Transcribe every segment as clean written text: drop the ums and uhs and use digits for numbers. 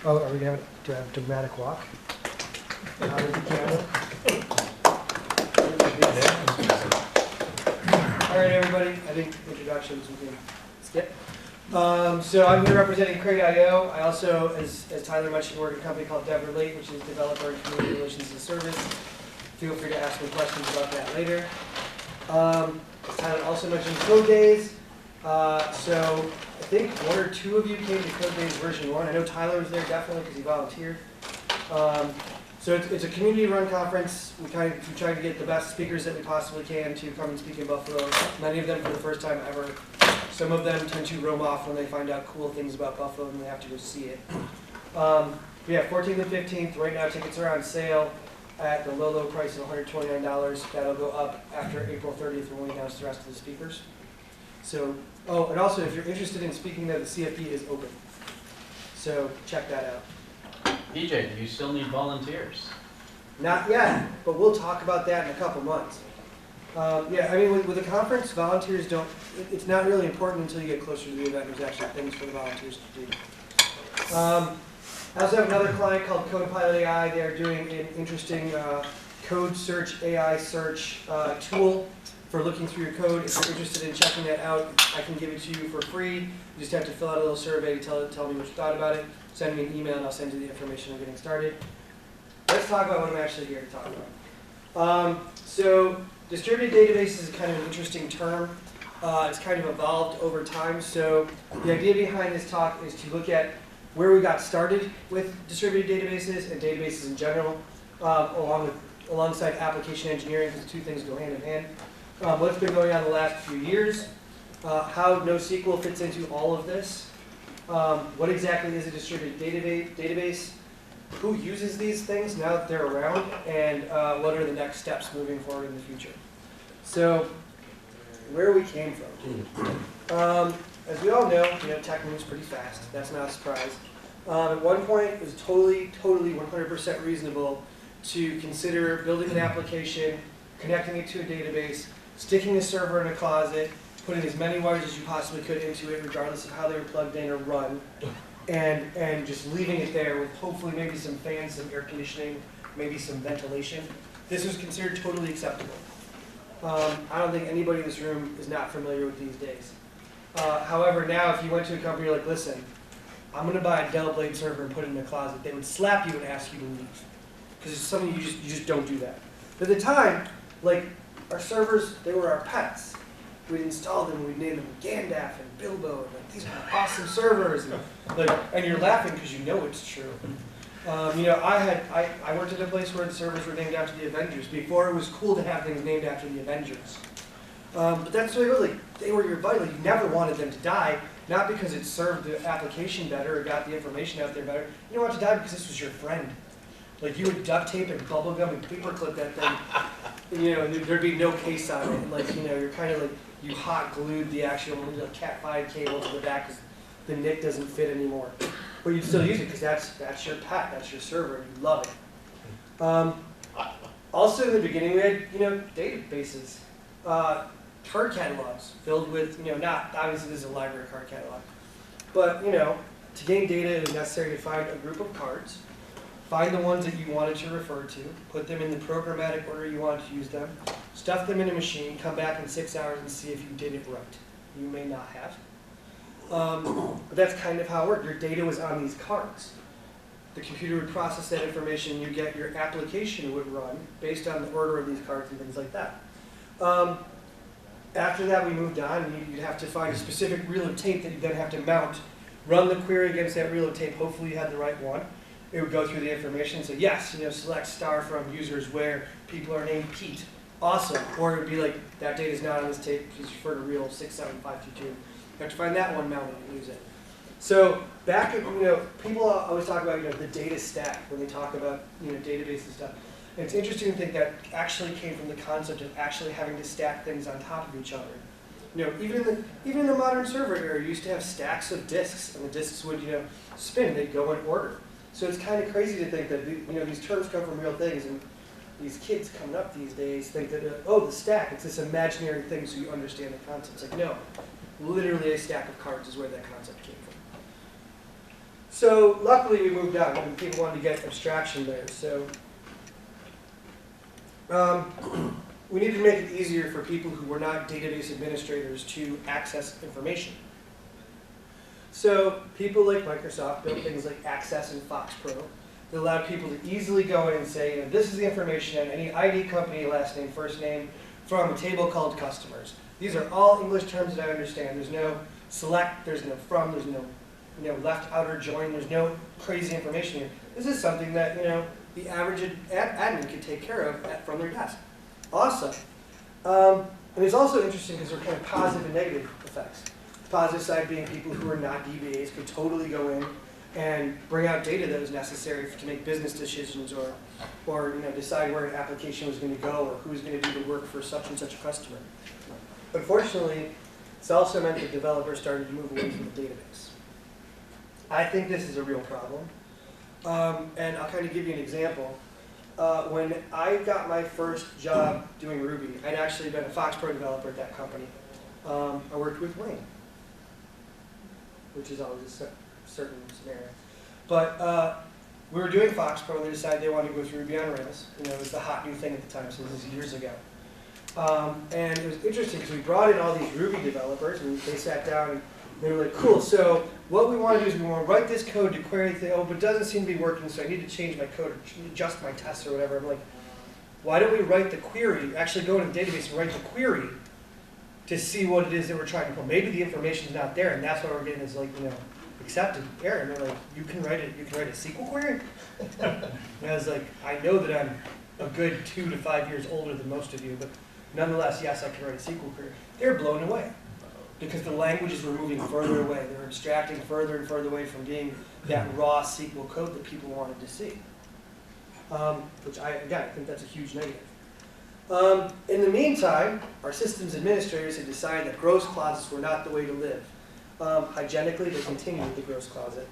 Oh, are we going to have a dramatic walk? Out of the camera? All right, everybody. I think introductions we can skip. So I'm here representing Crate.io. I also, as Tyler mentioned, work at a company called DevRelate, which is Developer and Community Relations as a Service. Feel free to ask me questions about that later. Tyler also mentioned Code Days. So I think one or two of you came to Code Days version 1. I know Tyler was there definitely because he volunteered. So it's a community-run conference. We try to get the best speakers that we possibly can to come and speak in Buffalo. Many of them for the first time ever. Some of them tend to roam off when they find out cool things about Buffalo and they have to go see it. We have 14th and 15th. Right now tickets are on sale at the low price of $129. That'll go up after April 30th when we announce the rest of the speakers. So, oh, and also if you're interested in speaking there, the CFP is open. So check that out. PJ, do you still need volunteers? Not yet, but we'll talk about that in a couple months. Yeah, I mean, with the conference, volunteers don't, it's not really important until you get closer to the event. There's actually things for the volunteers to do. I also have another client called CodePilot AI. They're doing an interesting code search, AI search tool for looking through your code. If you're interested in checking that out, I can give it to you for free. You just have to fill out a little survey to tell me what you thought about it. Send me an email and I'll send you the information on getting started. Let's talk about what I'm actually here to talk about. So distributed databases is kind of an interesting term. It's kind of evolved over time. So the idea behind this talk is to look at where we got started with distributed databases and databases in general, alongside application engineering, because the two things go hand in hand. What's been going on the last few years, how NoSQL fits into all of this, what exactly is a distributed database, who uses these things now that they're around, and what are the next steps moving forward in the future. So, where we came from. As we all know, tech moves pretty fast. That's not a surprise. At one point, it was totally 100% reasonable to consider building an application, connecting it to a database, sticking a server in a closet, putting as many wires as you possibly could into it, regardless of how they were plugged in or run, and just leaving it there with hopefully maybe some fans, some air conditioning, maybe some ventilation. This was considered totally acceptable. I don't think anybody in this room is not familiar with these days. However, now if you went to a company, you're like, listen, I'm going to buy a Dell Blade server and put it in a closet, they would slap you and ask you to leave. Because it's something you just don't do that. But at the time, like, our servers, they were our pets. We'd install them, we'd name them Gandalf and Bilbo, and like, these are awesome servers. And you're laughing because you know it's true. I worked at a place where the servers were named after the Avengers before it was cool to have things named after the Avengers. But that's really, they were your vital. You never wanted them to die, not because it served the application better or got the information out there better. You don't want to die because this was your friend. Like, you would duct tape and bubble gum and paperclip that thing. And there'd be no case on it. And you're kind of like, you hot glued the actual Cat5 cable to the back because the NIC doesn't fit anymore. But you'd still use it because that's your pet, that's your server, and you love it. Also, in the beginning, we had databases, card catalogs filled with not obviously this is a library card catalog, but to gain data it was necessary to find a group of cards, find the ones that you wanted to refer to, put them in the programmatic order you wanted to use them, stuff them in a machine, come back in 6 hours and see if you did it right. You may not have. But that's kind of how it worked. Your data was on these cards. The computer would process that information, you get your application would run based on the order of these cards and things like that. After that, we moved on, and you'd have to find a specific reel of tape that you'd then have to mount, run the query against that reel of tape, hopefully you had the right one. It would go through the information and say, yes, select star from users where people are named Pete. Awesome. Or it would be like, that data is not on this tape, please refer to reel 67522. You have to find that one, mount it, and use it. So back at, people always talk about, the data stack when they talk about, database and stuff. And it's interesting to think that actually came from the concept of actually having to stack things on top of each other. Even in the modern server era, you used to have stacks of disks, and the disks would, spin, they'd go in order. So it's kind of crazy to think that, these terms come from real things, and these kids coming up these days think that, the stack, it's this imaginary thing so you understand the concept. It's like, no, literally a stack of cards is where that concept came from. So luckily we moved on when people wanted to get abstraction layers. So we needed to make it easier for people who were not database administrators to access information. So people like Microsoft built things like Access and FoxPro that allowed people to easily go in and say, you know, this is the information on any ID, company, last name, first name, from a table called customers. These are all English terms that I understand. There's no select, there's no from, there's no left, outer, join, there's no crazy information here. This is something that the average admin can take care of from their desk. Awesome. And it's also interesting because there are kind of positive and negative effects. The positive side being people who are not DBAs could totally go in and bring out data that was necessary to make business decisions or decide where an application was going to go or who's going to do the work for such and such a customer. Unfortunately, it's also meant that developers started to move away from the database. I think this is a real problem. And I'll kind of give you an example. When I got my first job doing Ruby, I'd actually been a FoxPro developer at that company. I worked with Wayne, which is always a certain scenario. But we were doing FoxPro, and they decided they wanted to go with Ruby on Rails. It was the hot new thing at the time, so this was years ago. And it was interesting because we brought in all these Ruby developers, and they sat down and they were like, cool, so what we want to do is we want to write this code to query the thing, oh, but it doesn't seem to be working, so I need to change my code or adjust my tests or whatever. I'm like, why don't we write the query, actually go into the database and write the query to see what it is that we're trying to pull. Maybe the information's not there, and that's why we're getting this accepted error. And they're like, you can write a SQL query? And I was like, I know that I'm a good 2 to 5 years older than most of you, but nonetheless, yes, I can write a SQL query. They're blown away because the languages were moving further away. They were abstracting further and further away from being that raw SQL code that people wanted to see. Which I think that's a huge negative. In the meantime, our systems administrators had decided that gross closets were not the way to live. Hygienically, they continued with the gross closet.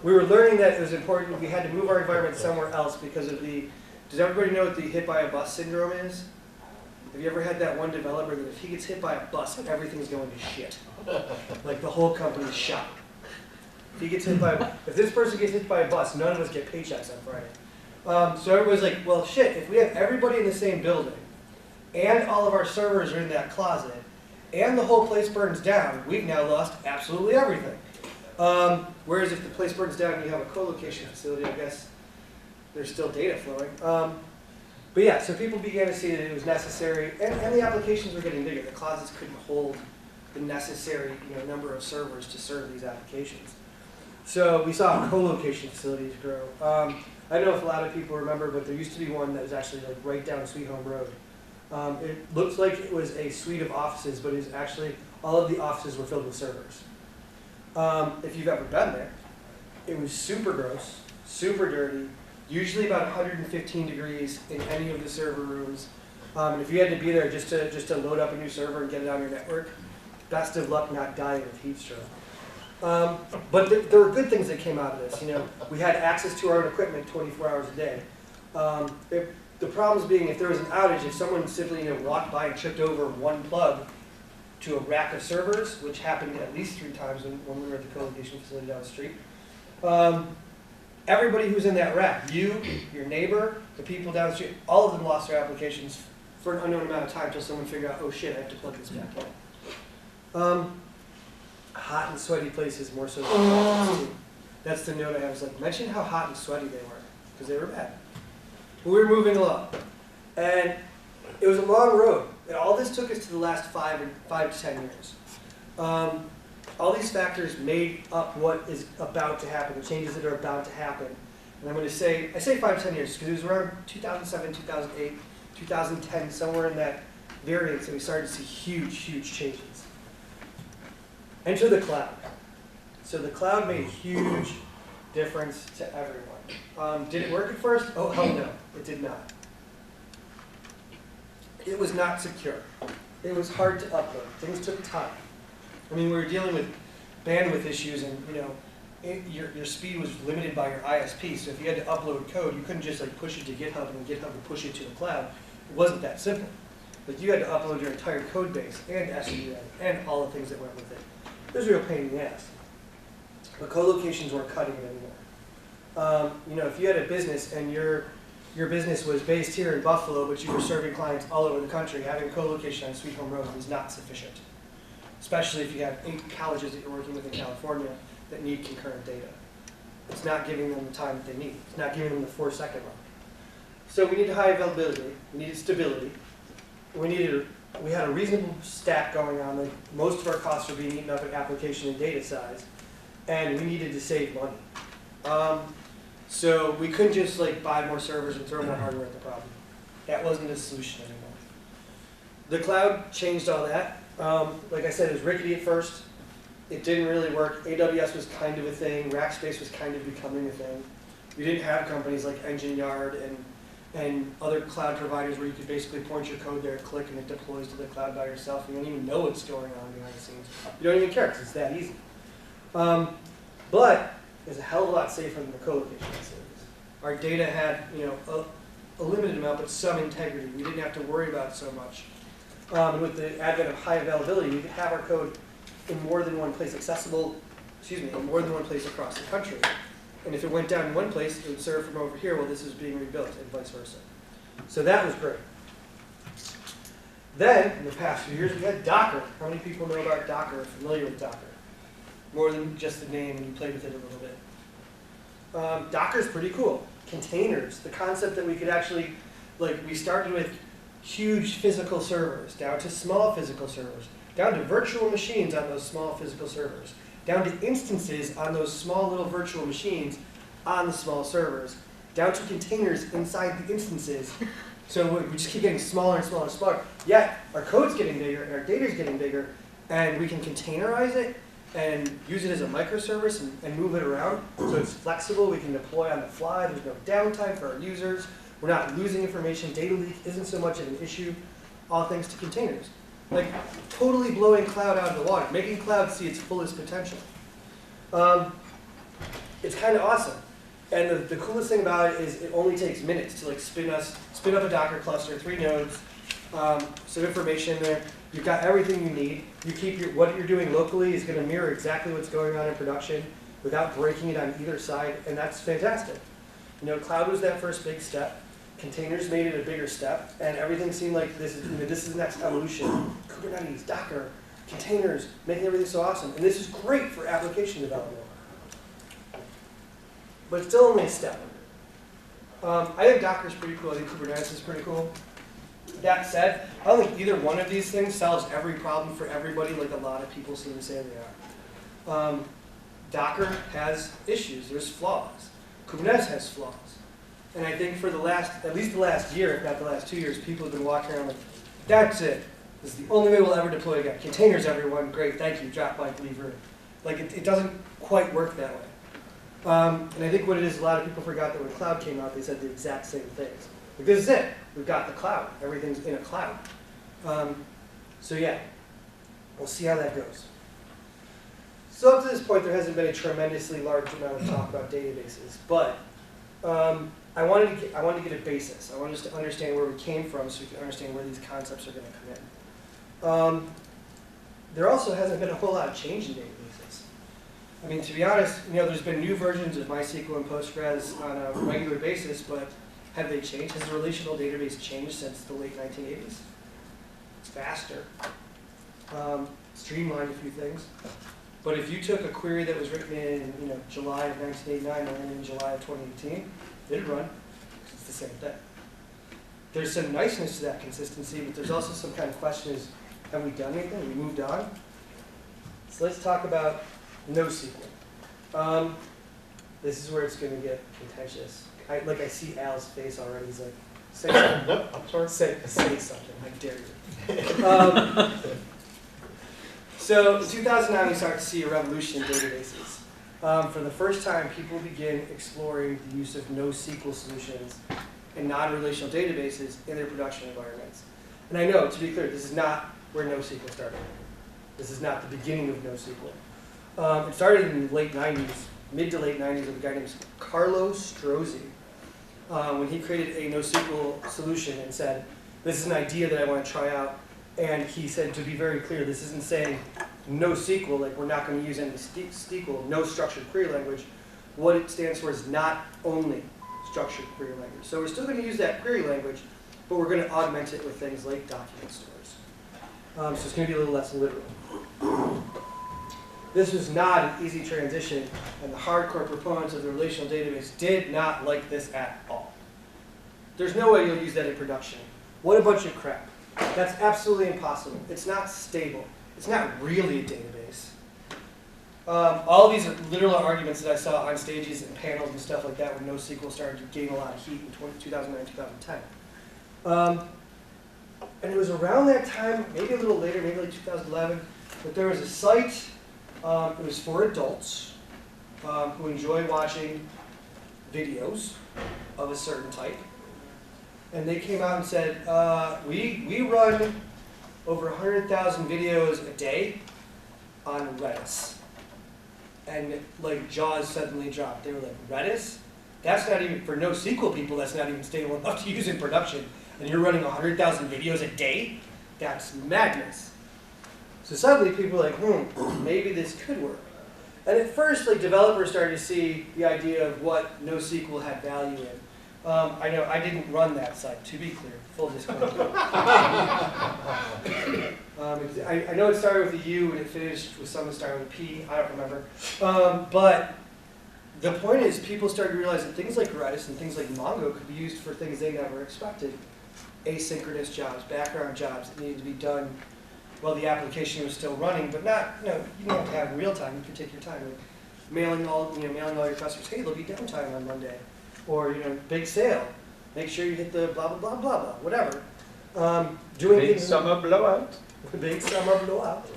We were learning that it was important. We had to move our environment somewhere else because of does everybody know what the hit by a bus syndrome is? Have you ever had that one developer that if he gets hit by a bus, everything's going to shit? Like the whole company's shot. If this person gets hit by a bus, none of us get paychecks on Friday. So everybody's like, well, shit, if we have everybody in the same building, and all of our servers are in that closet, and the whole place burns down, we've now lost absolutely everything. Whereas if the place burns down and you have a co-location facility, I guess there's still data flowing. But yeah, so people began to see that it was necessary, and the applications were getting bigger. The closets couldn't hold the necessary number of servers to serve these applications. So we saw co-location facilities grow. I don't know if a lot of people remember, but there used to be one that was actually right down Sweet Home Road. It looks like it was a suite of offices, but it's actually, all of the offices were filled with servers. If you've ever been there, it was super gross, super dirty, usually about 115 degrees in any of the server rooms. And if you had to be there just to load up a new server and get it on your network, best of luck not dying of heat stroke. But there were good things that came out of this. We had access to our own equipment 24 hours a day. The problems being if there was an outage, if someone simply walked by and tripped over one plug to a rack of servers, which happened at least 3 times when we were at the co-location facility down the street, everybody who's in that rack, you, your neighbor, the people down the street, all of them lost their applications for an unknown amount of time until someone figured out, oh shit, I have to plug this back in. Hot and sweaty places more so than that's the note I have. Was like, mention how hot and sweaty they were, because they were bad. But we were moving along. And it was a long road. And all this took us to the last 5 to 10 years. All these factors made up what is about to happen, the changes that are about to happen. And I'm going to say, I say 5 to 10 years because it was around 2007, 2008, 2010, somewhere in that variance that we started to see huge, huge changes. Enter the cloud. So the cloud made a huge difference to everyone. Did it work at first? Oh, hell no, it did not. It was not secure. It was hard to upload. Things took time. I mean, we were dealing with bandwidth issues, and your speed was limited by your ISP. So if you had to upload code, you couldn't just push it to GitHub and GitHub would push it to the cloud. It wasn't that simple. But you had to upload your entire code base and SVN and all the things that went with it. It was a real pain in the ass. but co-locations weren't cutting it anymore. You know, if you had a business and your business was based here in Buffalo, but you were serving clients all over the country, having co-location on Sweet Home Road was not sufficient, especially if you have 8 colleges that you're working with in California that need concurrent data. It's not giving them the time that they need. It's not giving them the 4-second lock. So we needed high availability, we needed stability, we had a reasonable stack going on. Like most of our costs were being eaten up in application and data size, and we needed to save money. So we couldn't just like buy more servers and throw more hardware at the problem. That wasn't a solution anymore. The cloud changed all that. Like I said, it was rickety at first. It didn't really work. AWS was kind of a thing. Rackspace was kind of becoming a thing. We didn't have companies like Engine Yard and other cloud providers where you could basically point your code there, click, and it deploys to the cloud by yourself. You don't even know what's going on behind the scenes. You don't even care because it's that easy. But it's a hell of a lot safer than the co-location facilities. Our data had, you know, a limited amount, but some integrity. We didn't have to worry about it so much. And with the advent of high availability, we could have our code in more than one place accessible, in more than one place across the country. And if it went down in one place, it would serve from over here while this is being rebuilt, and vice versa. So that was great. Then, in the past few years, we had Docker. How many people know about Docker or familiar with Docker? More than just the name, and you played with it a little bit. Docker's pretty cool. Containers, the concept that we could actually, like, we started with huge physical servers, down to small physical servers, down to virtual machines on those small physical servers, down to instances on those small little virtual machines on the small servers, down to containers inside the instances. So we just keep getting smaller and smaller and smaller. Yet our code's getting bigger and our data's getting bigger, and we can containerize it and use it as a microservice and move it around. So it's flexible, we can deploy on the fly, there's no downtime for our users, we're not losing information, data leak isn't so much of an issue, all thanks to containers. Like, totally blowing cloud out of the water, making cloud see its fullest potential. It's kind of awesome. And the coolest thing about it is it only takes minutes to like spin up a Docker cluster, 3 nodes, some information there. You've got everything you need. You keep what you're doing locally is going to mirror exactly what's going on in production without breaking it on either side, and that's fantastic. You know, cloud was that first big step. Containers made it a bigger step, and everything seemed like this is the next evolution. Kubernetes, Docker, containers, making everything so awesome. And this is great for application development. But it's still only a step. I think Docker's pretty cool. I think Kubernetes is pretty cool. That said, I don't think either one of these things solves every problem for everybody like a lot of people seem to say they are. Docker has issues. There's flaws. Kubernetes has flaws. And I think for at least the last year, if not the last 2 years, people have been walking around like, that's it. This is the only way we'll ever deploy again. Containers, everyone. Great, thank you. Drop like, leave room. Like, it doesn't quite work that way. And I think what it is, a lot of people forgot that when cloud came out, they said the exact same things. Like, this is it. We've got the cloud. Everything's in a cloud. So yeah, we'll see how that goes. So up to this point, there hasn't been a tremendously large amount of talk about databases, but I wanted to get a basis. I wanted us to understand where we came from so we can understand where these concepts are going to come in. There also hasn't been a whole lot of change in databases. I mean, to be honest, you know, there's been new versions of MySQL and PostGres on a regular basis, but have they changed? Has the relational database changed since the late 1980s? It's faster, streamlined a few things. But if you took a query that was written in July of 1989 and ran in July of 2018, it'd run. It's the same thing. There's some niceness to that consistency, but there's also some kind of question is, have we done anything? Have we moved on? So let's talk about NoSQL. This is where it's going to get contentious. I see Al's face already. He's like, say something. What? I'm sorry? Say something. I dare you. So in 2009, we start to see a revolution in databases. For the first time, people begin exploring the use of NoSQL solutions and non-relational databases in their production environments. And I know, to be clear, this is not where NoSQL started. This is not the beginning of NoSQL. It started in the late 90s, mid to late 90s, with a guy named Carlo Strozzi, when he created a NoSQL solution and said, this is an idea that I want to try out. And he said, to be very clear, this isn't saying NoSQL, like we're not going to use any SQL, no structured query language. What it stands for is not only structured query language. So we're still going to use that query language, but we're going to augment it with things like document stores. So it's going to be a little less literal. This was not an easy transition, and the hardcore proponents of the relational database did not like this at all. There's no way you'll use that in production. What a bunch of crap. That's absolutely impossible. It's not stable. It's not really a database. All of these are literal arguments that I saw on stages and panels and stuff like that when NoSQL started to gain a lot of heat in 2009, 2010. And it was around that time, maybe a little later, maybe like 2011, that there was a site, it was for adults who enjoy watching videos of a certain type. And they came out and said, we run over 100,000 videos a day on Redis. And like jaws suddenly dropped. They were like, Redis? That's not even, for NoSQL people, that's not even stable enough to use in production. And you're running 100,000 videos a day? That's madness. So suddenly people were like, maybe this could work. And at first, like developers started to see the idea of what NoSQL had value in. I know I didn't run that site, to be clear, full disclosure. I know it started with a U and it finished with something starting with a P, I don't remember. But the point is people started to realize that things like Redis and things like Mongo could be used for things they never expected. Asynchronous jobs, background jobs that needed to be done while the application was still running, but not, you don't have to have in real time, you can take your time. Like mailing all your customers, hey, there'll be downtime on Monday. Or, big sale. Make sure you hit the blah, blah, blah, blah, blah, whatever. Doing big summer blowout. Big summer blowout.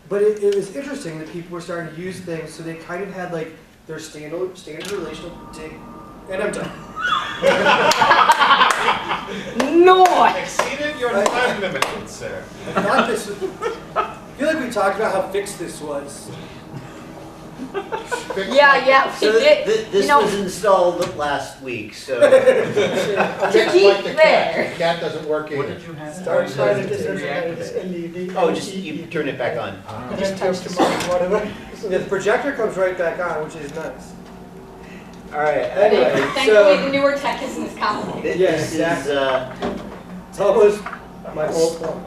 But it was interesting that people were starting to use things, so they kind of had like their standard relational data. And I'm done. No! Exceeded your time limit, sir. I thought this was, I feel like we talked about how fixed this was. Yeah, we So did. this was installed last week, so. To keep Like the there. cat. The cat doesn't work What either. did you have? Start trying to Oh, just you turn it back on. Just touch the button, whatever. Yeah, the projector comes right back on, which is nice. All right. Anyway, Thankfully, the newer tech isn't as complicated. This Yes, is It's almost my whole point.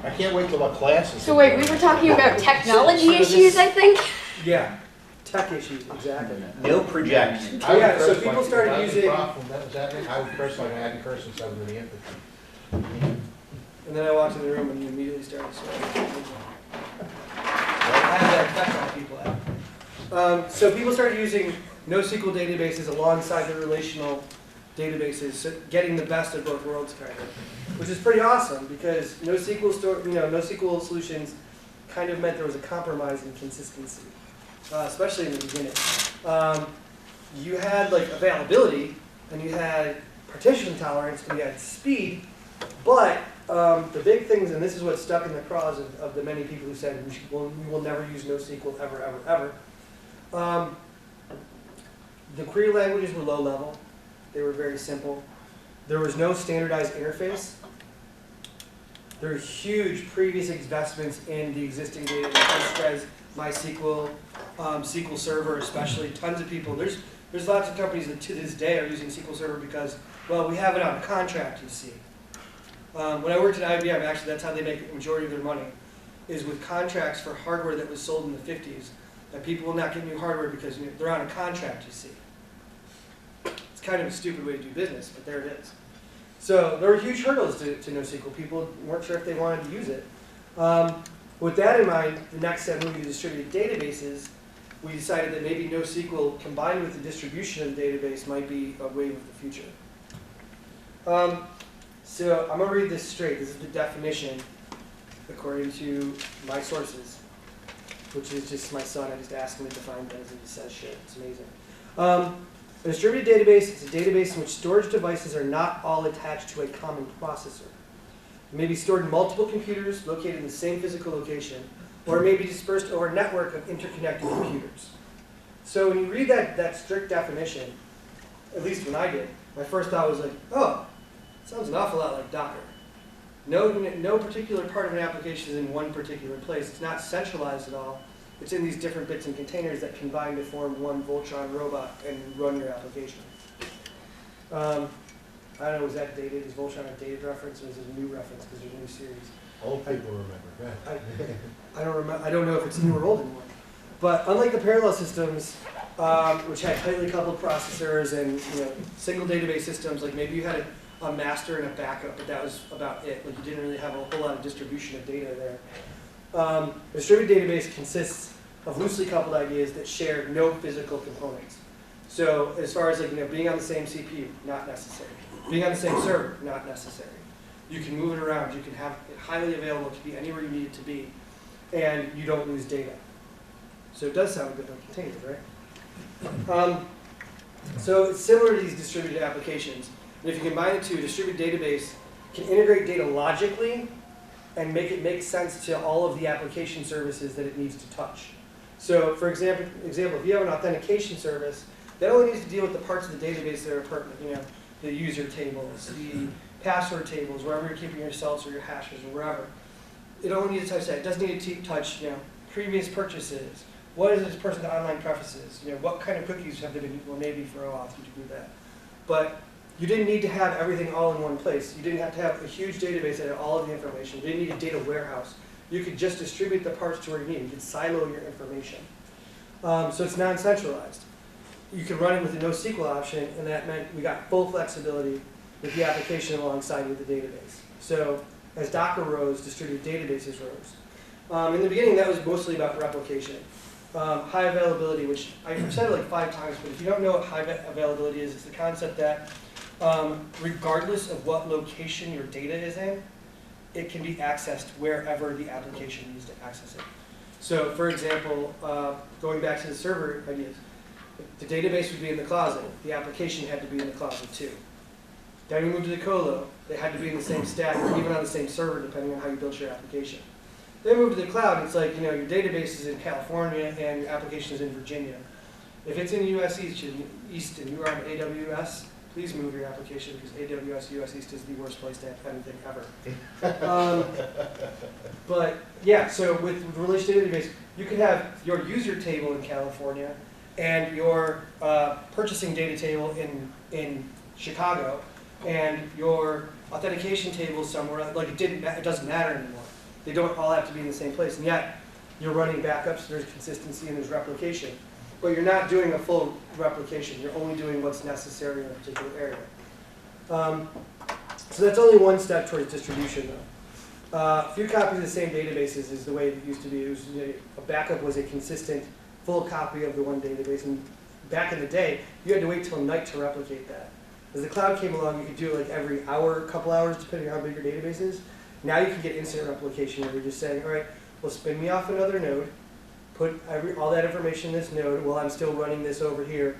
I can't wait till our classes. So wait, we were talking about technology issues, I think? Yeah, tech issues, exactly. no project. I would Yeah, so first people like- started that was the using- problem. That was that. I would first like adding curse instead of the infantry. And then I walked in the room and you immediately started sweating. I had that effect on people. So people started using NoSQL databases alongside the relational databases, so getting the best of both worlds, kind of, which is pretty awesome because NoSQL solutions kind of meant there was a compromise in consistency, especially in the beginning. You had like availability, and you had partition tolerance, and you had speed, but the big things, and this is what stuck in the craws of the many people who said we will never use NoSQL ever, ever, ever. The query languages were low level. They were very simple. There was no standardized interface. There were huge previous investments in the existing data, like PostGres, MySQL, SQL Server especially, tons of people. There's lots of companies that to this day are using SQL Server because, well, we have it on a contract, you see. When I worked at IBM, actually that's how they make the majority of their money, is with contracts for hardware that was sold in the 50s. That people will not get new hardware because they're on a contract, you see. It's kind of a stupid way to do business, but there it is. So there were huge hurdles to NoSQL. People weren't sure if they wanted to use it. With that in mind, the next step moving to distributed databases, we decided that maybe NoSQL combined with the distribution of the database might be a wave of the future. So I'm going to read this straight. This is the definition according to my sources, which is just my son. I just ask him to define things and he says shit. It's amazing. A distributed database is a database in which storage devices are not all attached to a common processor. It may be stored in multiple computers located in the same physical location, or it may be dispersed over a network of interconnected computers. So when you read that strict definition, at least when I did, my first thought was like, oh, sounds an awful lot like Docker. No particular part of an application is in one particular place. It's not centralized at all. It's in these different bits and containers that combine to form one Voltron robot and run your application. I don't know, was that dated? Is Voltron a dated reference or is it a new reference because there's a new series? Old people remember, go ahead. I don't remember. I don't know if it's new or old anymore. But unlike the parallel systems, which had tightly coupled processors and single database systems, like maybe you had a master and a backup, but that was about it. Like you didn't really have a whole lot of distribution of data there. A distributed database consists of loosely coupled ideas that share no physical components. So as far as being on the same CPU, not necessary. Being on the same server, not necessary. You can move it around. You can have it highly available to be anywhere you need it to be, and you don't lose data. So it does sound a bit like containers, right? So it's similar to these distributed applications. And if you combine the two, a distributed database can integrate data logically and make it make sense to all of the application services that it needs to touch. So for example, if you have an authentication service, that only needs to deal with the parts of the database that are pertinent, the user tables, the password tables, wherever you're keeping your salts or your hashes or wherever. It only needs to touch that. It doesn't need to touch previous purchases. What is this person's online preferences? What kind of cookies have they been using? Well, maybe for OAuth you could do that. But you didn't need to have everything all in one place. You didn't have to have a huge database that had all of the information. You didn't need a data warehouse. You could just distribute the parts to where you need. You could silo your information. So it's non-centralized. You could run it with a NoSQL option, and that meant we got full flexibility with the application alongside with the database. So as Docker rose, distributed databases rose. In the beginning, that was mostly about replication. High availability, which I've said it like 5 times, but if you don't know what high availability is, it's the concept that regardless of what location your data is in, it can be accessed wherever the application needs to access it. So for example, going back to the server ideas, the database would be in the closet. The application had to be in the closet too. Then we moved to the colo. They had to be in the same stack or even on the same server depending on how you built your application. Then move to the cloud. It's like, your database is in California and your application is in Virginia. If it's in US East and you are on AWS, please move your application because AWS US East is the worst place to have anything ever. But yeah, so with relational database, you could have your user table in California and your purchasing data table in Chicago and your authentication table somewhere. Like it doesn't matter anymore. They don't all have to be in the same place, and yet you're running backups, there's consistency, and there's replication. But you're not doing a full replication. You're only doing what's necessary in a particular area. So that's only one step towards distribution, though. A few copies of the same databases is the way it used to be. A backup was a consistent, full copy of the one database, and back in the day, you had to wait till night to replicate that. As the cloud came along, you could do it like every hour, couple hours, depending on how big your database is. Now you can get instant replication where you're just saying, all right, well, spin me off another node, put all that information in this node while I'm still running this over here,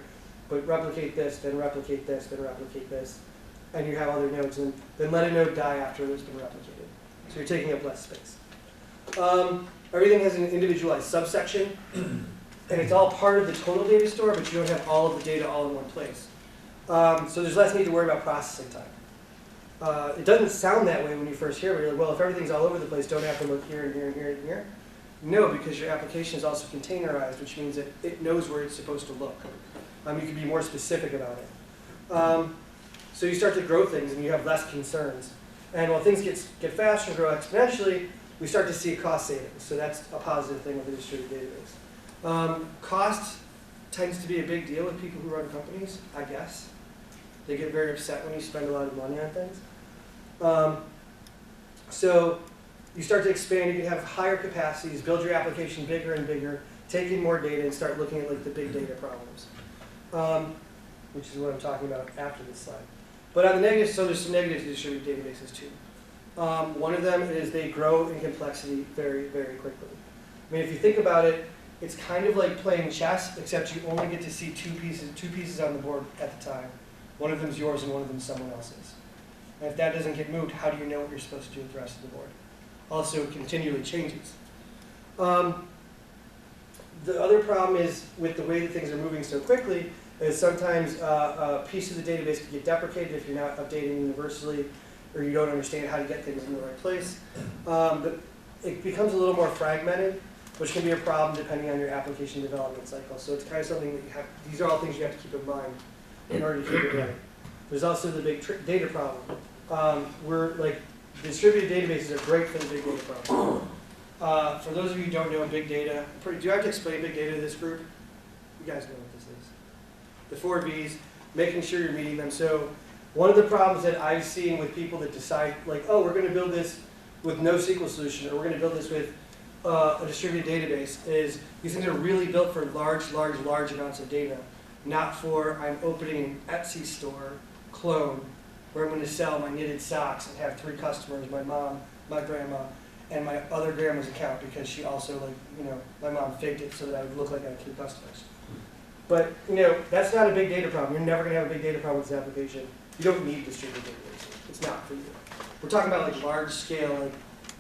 but replicate this, then replicate this, then replicate this, and you have other nodes, and then let a node die after it's been replicated. So you're taking up less space. Everything has an individualized subsection, and it's all part of the total data store, but you don't have all of the data all in one place. So there's less need to worry about processing time. It doesn't sound that way when you first hear it. You're like, well, if everything's all over the place, don't I have to look here and here and here and here? No, because your application is also containerized, which means that it knows where it's supposed to look. You can be more specific about it. So you start to grow things and you have less concerns. And while things get faster and grow exponentially, we start to see cost savings. So that's a positive thing with a distributed database. Cost tends to be a big deal with people who run companies, I guess. They get very upset when you spend a lot of money on things. So you start to expand, you can have higher capacities, build your application bigger and bigger, take in more data, and start looking at like the big data problems, which is what I'm talking about after this slide. But on the negative, so there's some negatives to distributed databases too. One of them is they grow in complexity very, very quickly. I mean, if you think about it, it's kind of like playing chess, except you only get to see two pieces on the board at the time. One of them is yours and one of them is someone else's. And if that doesn't get moved, how do you know what you're supposed to do with the rest of the board? Also, it continually changes. The other problem is with the way that things are moving so quickly is sometimes a piece of the database can get deprecated if you're not updating universally. or you don't understand how to get things in the right place. But it becomes a little more fragmented, which can be a problem depending on your application development cycle. So it's kind of something that you have, these are all things you have to keep in mind in order to keep it right. There's also the big data problem. We're like, distributed databases are great for the big data problem. For those of you who don't know big data, do I have to explain big data to this group? You guys know what this is. The 4 Bs, making sure you're meeting them. So one of the problems that I've seen with people that decide, like, oh, we're going to build this with NoSQL solution, or we're going to build this with a distributed database, is these things are really built for large amounts of data, not for I'm opening an Etsy store clone where I'm going to sell my knitted socks and have 3 customers, my mom, my grandma, and my other grandma's account, because she also, like, you know, my mom faked it so that I would look like I had 3 customers. But, you know, that's not a big data problem. You're never going to have a big data problem with this application. You don't need distributed databases. It's not for you. We're talking about like large scale, like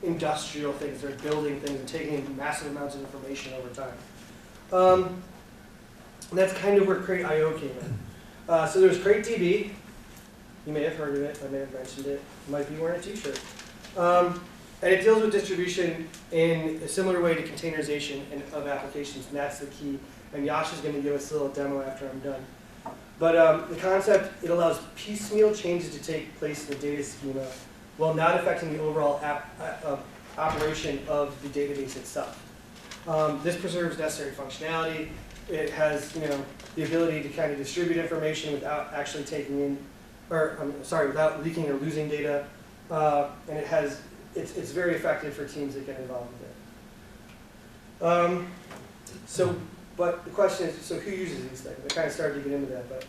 industrial things. They're building things and taking in massive amounts of information over time. And that's kind of where Crate.io came in. So there's CrateDB. You may have heard of it. I may have mentioned it. You might be wearing a t-shirt. And it deals with distribution in a similar way to containerization of applications, and that's the key. And Yash is going to give us a little demo after I'm done. But the concept, it allows piecemeal changes to take place in the data schema while not affecting the overall operation of the database itself. This preserves necessary functionality. It has, you know, the ability to kind of distribute information without actually taking in, or without leaking or losing data. And it has, it's very effective for teams that get involved with it. But the question is, so who uses these things? I kind of started to get into that, but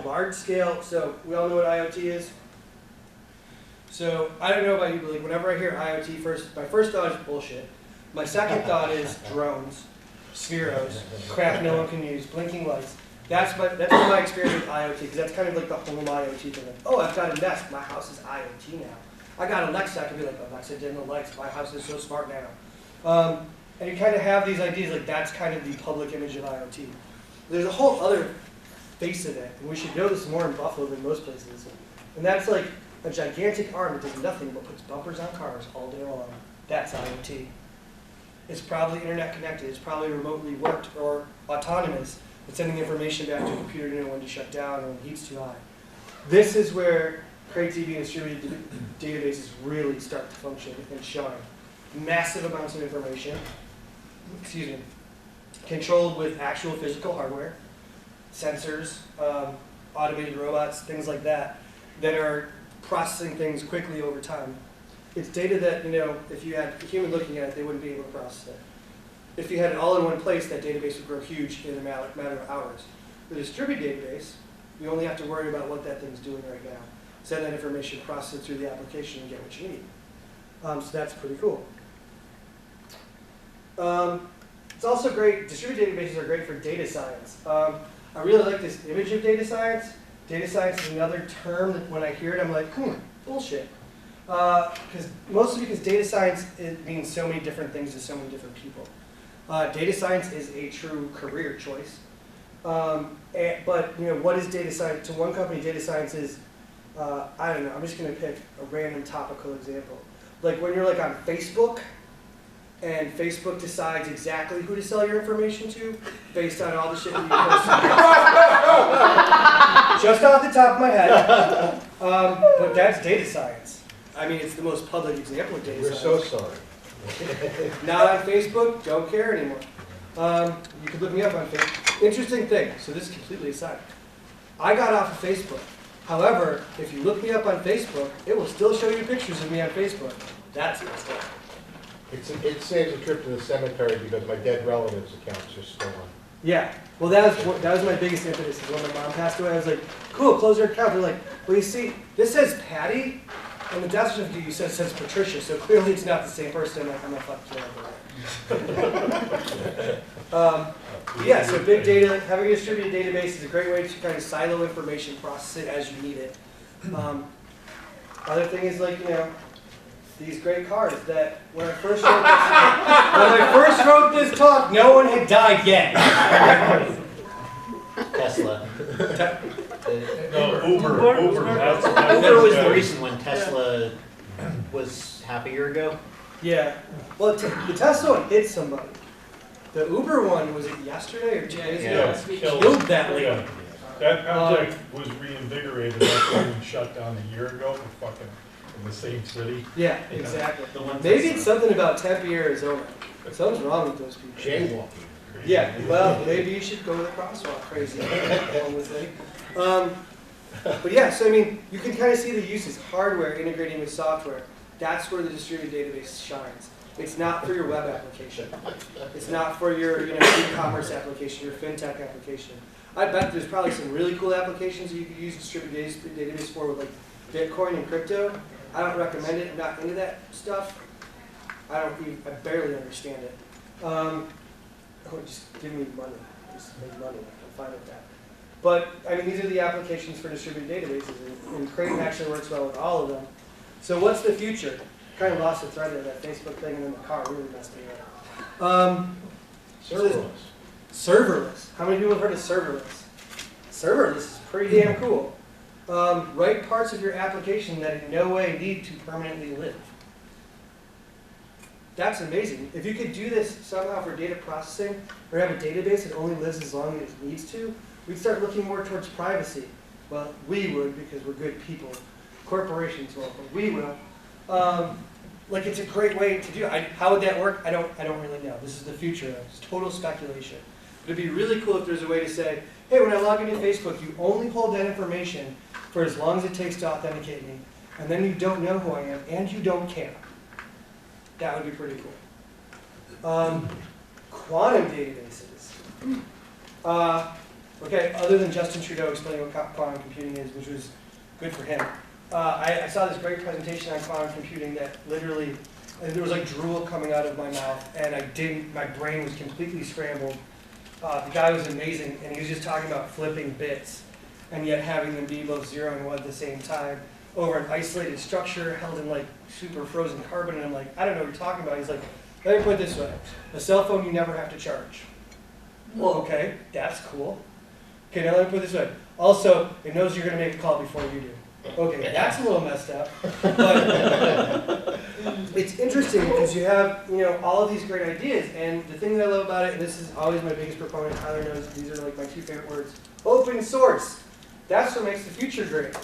large scale, so we all know what IoT is. So I don't know about you, but like whenever I hear IoT my first thought is bullshit. My second thought is drones, spheros, crap no one can use, blinking lights. That's my experience with IoT, because that's kind of like the home IoT thing. Like, oh, I've got a Nest, my house is IoT now. I got Alexa, I can be like, Alexa dim the lights, my house is so smart now. And you kind of have these ideas, like that's kind of the public image of IoT. There's a whole other face of it, and we should know this more in Buffalo than most places. And that's like a gigantic arm that does nothing but puts bumpers on cars all day long. That's IoT. It's probably internet connected, it's probably remotely worked or autonomous, but sending information back to a computer to know when to shut down or when the heat's too high. This is where CrateDB and distributed databases really start to function and shine. Massive amounts of information, controlled with actual physical hardware, sensors, automated robots, things like that, that are processing things quickly over time. It's data that, you know, if you had a human looking at it, they wouldn't be able to process it. If you had it all in one place, that database would grow huge in a matter of hours. The distributed database, you only have to worry about what that thing's doing right now. Send that information, process it through the application, and get what you need. So that's pretty cool. It's also great, distributed databases are great for data science. I really like this image of data science. Data science is another term that when I hear it, I'm like, bullshit. Mostly because data science, it means so many different things to so many different people. Data science is a true career choice. But you know, what is data science? To one company, data science is, I don't know, I'm just going to pick a random topical example. Like when you're like on Facebook, and Facebook decides exactly who to sell your information to based on all the shit that you post. Just off the top of my head. But that's data science. I mean, it's the most public example of data science. We're so sorry. Not on Facebook, don't care anymore. You can look me up on Facebook. Interesting thing, so this is completely aside. I got off of Facebook. However, if you look me up on Facebook, it will still show you pictures of me on Facebook. That's messed up. It saves a trip to the cemetery because my dead relatives' accounts are still on. Yeah, well that was my biggest impetus. Is when my mom passed away, I was like, cool, close her account. They're like, well, you see, this says Patty, and the death certificate you says Patricia, so clearly it's not the same person. I'm like, I'm not fucking yeah, so big data, having a distributed database is a great way to kind of silo information, process it as you need it. Other thing is like, you know, these great cars that when I first wrote this talk, no one had died yet. Tesla. Uber, that's what I Uber was the said. recent one. Tesla was half a year ago. Yeah. Well, the Tesla one hit somebody. The Uber one, was it yesterday or 2 days ago? Killed that lady. Yeah. That project was reinvigorated after being shut down a year ago for fucking in the same city. Yeah, exactly. The one Maybe that's, it's something about Tempe, Arizona. Something's wrong with those people. Jaywalking. Yeah, well, maybe you should go with a crosswalk, crazy. One would think. But yeah, so I mean, you can kind of see the uses. Hardware integrating with software. That's where the distributed database shines. It's not for your web application. It's not for your e-commerce application, your fintech application. I bet there's probably some really cool applications that you could use distributed database for with like Bitcoin and crypto. I don't recommend it. I'm not into that stuff. I barely understand it. Just give me money. Just make money. I'm fine with that. But I mean, these are the applications for distributed databases, and Crate actually works well with all of them. So what's the future? Kind of lost the thread there, that Facebook thing, and then the car really messed me up. Serverless. Serverless. How many people have heard of serverless? Serverless is pretty damn cool. Write parts of your application that in no way need to permanently live. That's amazing. If you could do this somehow for data processing, or have a database that only lives as long as it needs to, we'd start looking more towards privacy. Well, we would, because we're good people. Corporations won't, but we will. Like, it's a great way to do it. How would that work? I don't really know. This is the future. It's total speculation. But it'd be really cool if there's a way to say, hey, when I log into Facebook, you only hold that information for as long as it takes to authenticate me, and then you don't know who I am, and you don't care. That would be pretty cool. Quantum databases. Okay, other than Justin Trudeau explaining what quantum computing is, which was good for him. I saw this great presentation on quantum computing that literally, there was like drool coming out of my mouth, and my brain was completely scrambled. The guy was amazing, and he was just talking about flipping bits, and yet having them be both 0 and 1 at the same time over an isolated structure held in like super frozen carbon, and I'm like, I don't know what you're talking about. He's like, let me put it this way, a cell phone you never have to charge. Well, okay, that's cool. Okay, now let me put it this way. Also, it knows you're going to make a call before you do. Okay, that's a little messed up, but it's interesting because you have, all of these great ideas, and the thing that I love about it, and this is always my biggest proponent, Tyler knows these are like my 2 favorite words, open source. That's what makes the future great,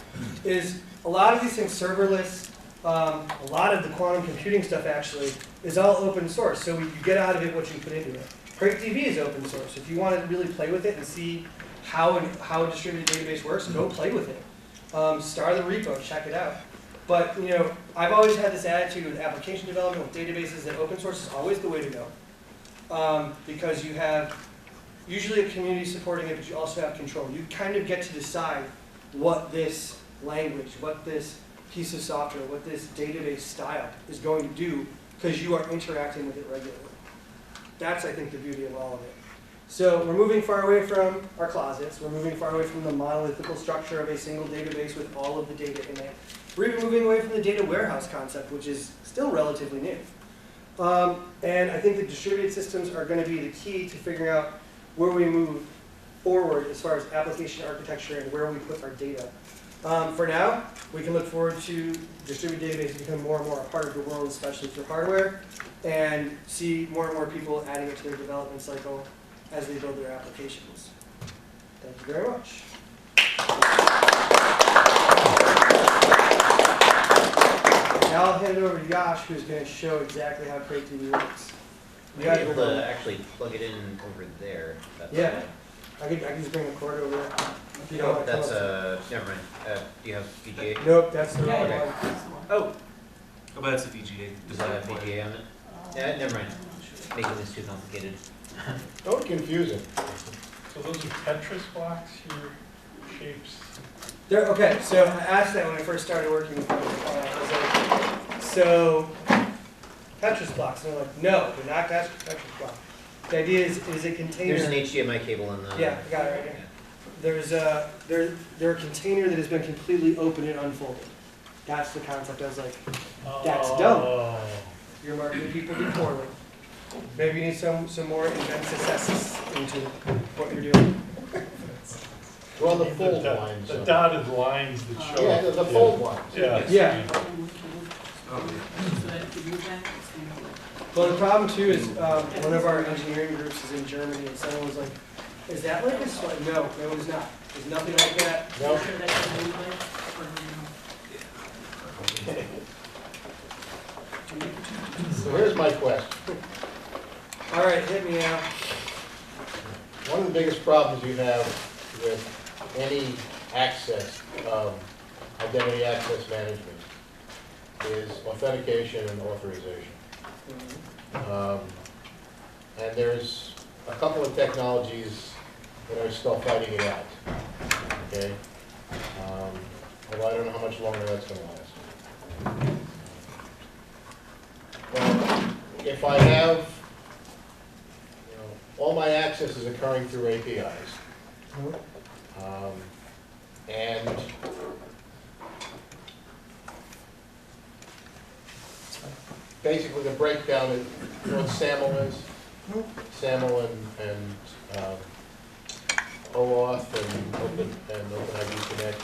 is a lot of these things serverless, a lot of the quantum computing stuff actually is all open source, so you get out of it what you put into it. CrateDB is open source. If you want to really play with it and see how a distributed database works, go play with it. Start the repo, check it out. But I've always had this attitude with application development, with databases, that open source is always the way to go. Because you have usually a community supporting it, but you also have control. You kind of get to decide what this language, what this piece of software, what this database style is going to do, because you are interacting with it regularly. That's, I think, the beauty of all of it. So we're moving far away from our closets. We're moving far away from the monolithical structure of a single database with all of the data in it. We're even moving away from the data warehouse concept, which is still relatively new. And I think the distributed systems are going to be the key to figuring out where we move forward as far as application architecture and where we put our data. For now, we can look forward to distributed databases becoming more and more a part of the world, especially for hardware, and see more and more people adding it to their development cycle as they build their applications. Thank you very much. Now I'll hand it over to Yash, who's going to show exactly how CrateDB works. You're able to actually plug it in over there. That's Yeah. I can just bring the cord over there. If you don't want to that's come up never mind. Do you have VGA? to- Nope, that's the wrong Okay. one. Oh, Oh, but that's a VGA. does that have VGA on it? Yeah, never mind. Making this too complicated. Don't confuse it. So those are Tetris blocks, your shapes? Okay, so I asked that when I first started working with them. I was like, so Tetris blocks, and they're like, no, they're not Tetris blocks. The idea is a container. There's an HDMI cable in the. Yeah, I got it right here. They're a container that has been completely open and unfolded. That's the concept. I was like, that's dumb. You're marketing people too poorly. Maybe you need some more advanced assessments into what you're doing. We're on the fold The lines. the dotted lines that show. Yeah, the fold lines. Yeah. Yeah. So that if you do that, it's gonna work. Well, the problem too is, one of our engineering groups is in Germany, and someone was like, is that like this one? No, no, it's not. There's nothing like that. No. Sure that's what you like, or no? So here's my question. All right, hit me out. One of the biggest problems you have with any access, identity access management is authentication and authorization. And there's a couple of technologies that are still fighting it out, okay? Although I don't know how much longer that's gonna last. But if I have, you know, all my access is occurring through APIs, and basically the breakdown is, you know what SAML is? SAML and OAuth and OpenID Connect.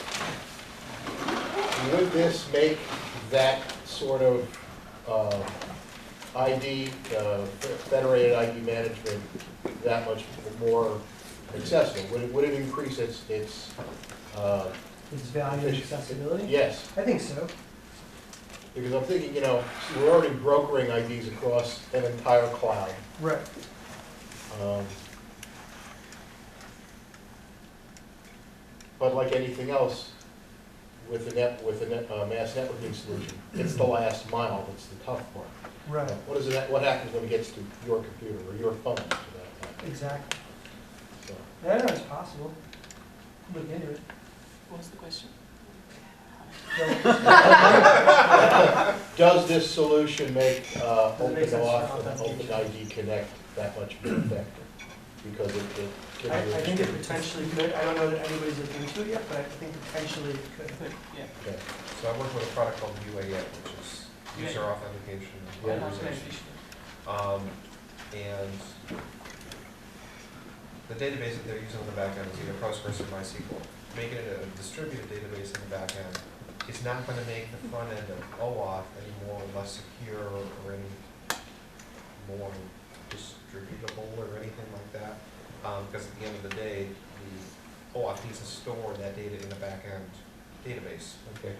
Would this make that sort of ID, federated ID management that much more accessible? Would it increase its Its value and accessibility? Yes, I think so. because I'm thinking, you know, we're already brokering IDs across an entire cloud. Right. But like anything else, with a mass networking solution, it's the last mile that's the tough part. Right. What happens when it gets to your computer or your phone, for that matter? Exactly. So, I know it's possible. Look into it. What was the question? does this solution make makes sense for OpenAuth and authentication. OpenID Connect that much more effective? Because it can I be think it restricted. potentially could. I don't know that anybody's looked into it yet, but I think potentially it could. Good, yeah. Okay. So I work with a product called UAA, which is user authentication and Yeah. authorization. And the database that they're using on the back end is either PostGres or MySQL. Making it a distributed database in the back end is not going to make the front end of OAuth any more or less secure or any more distributable or anything like that. Because at the end of the day, the OAuth needs to store that data in the back end database. Okay.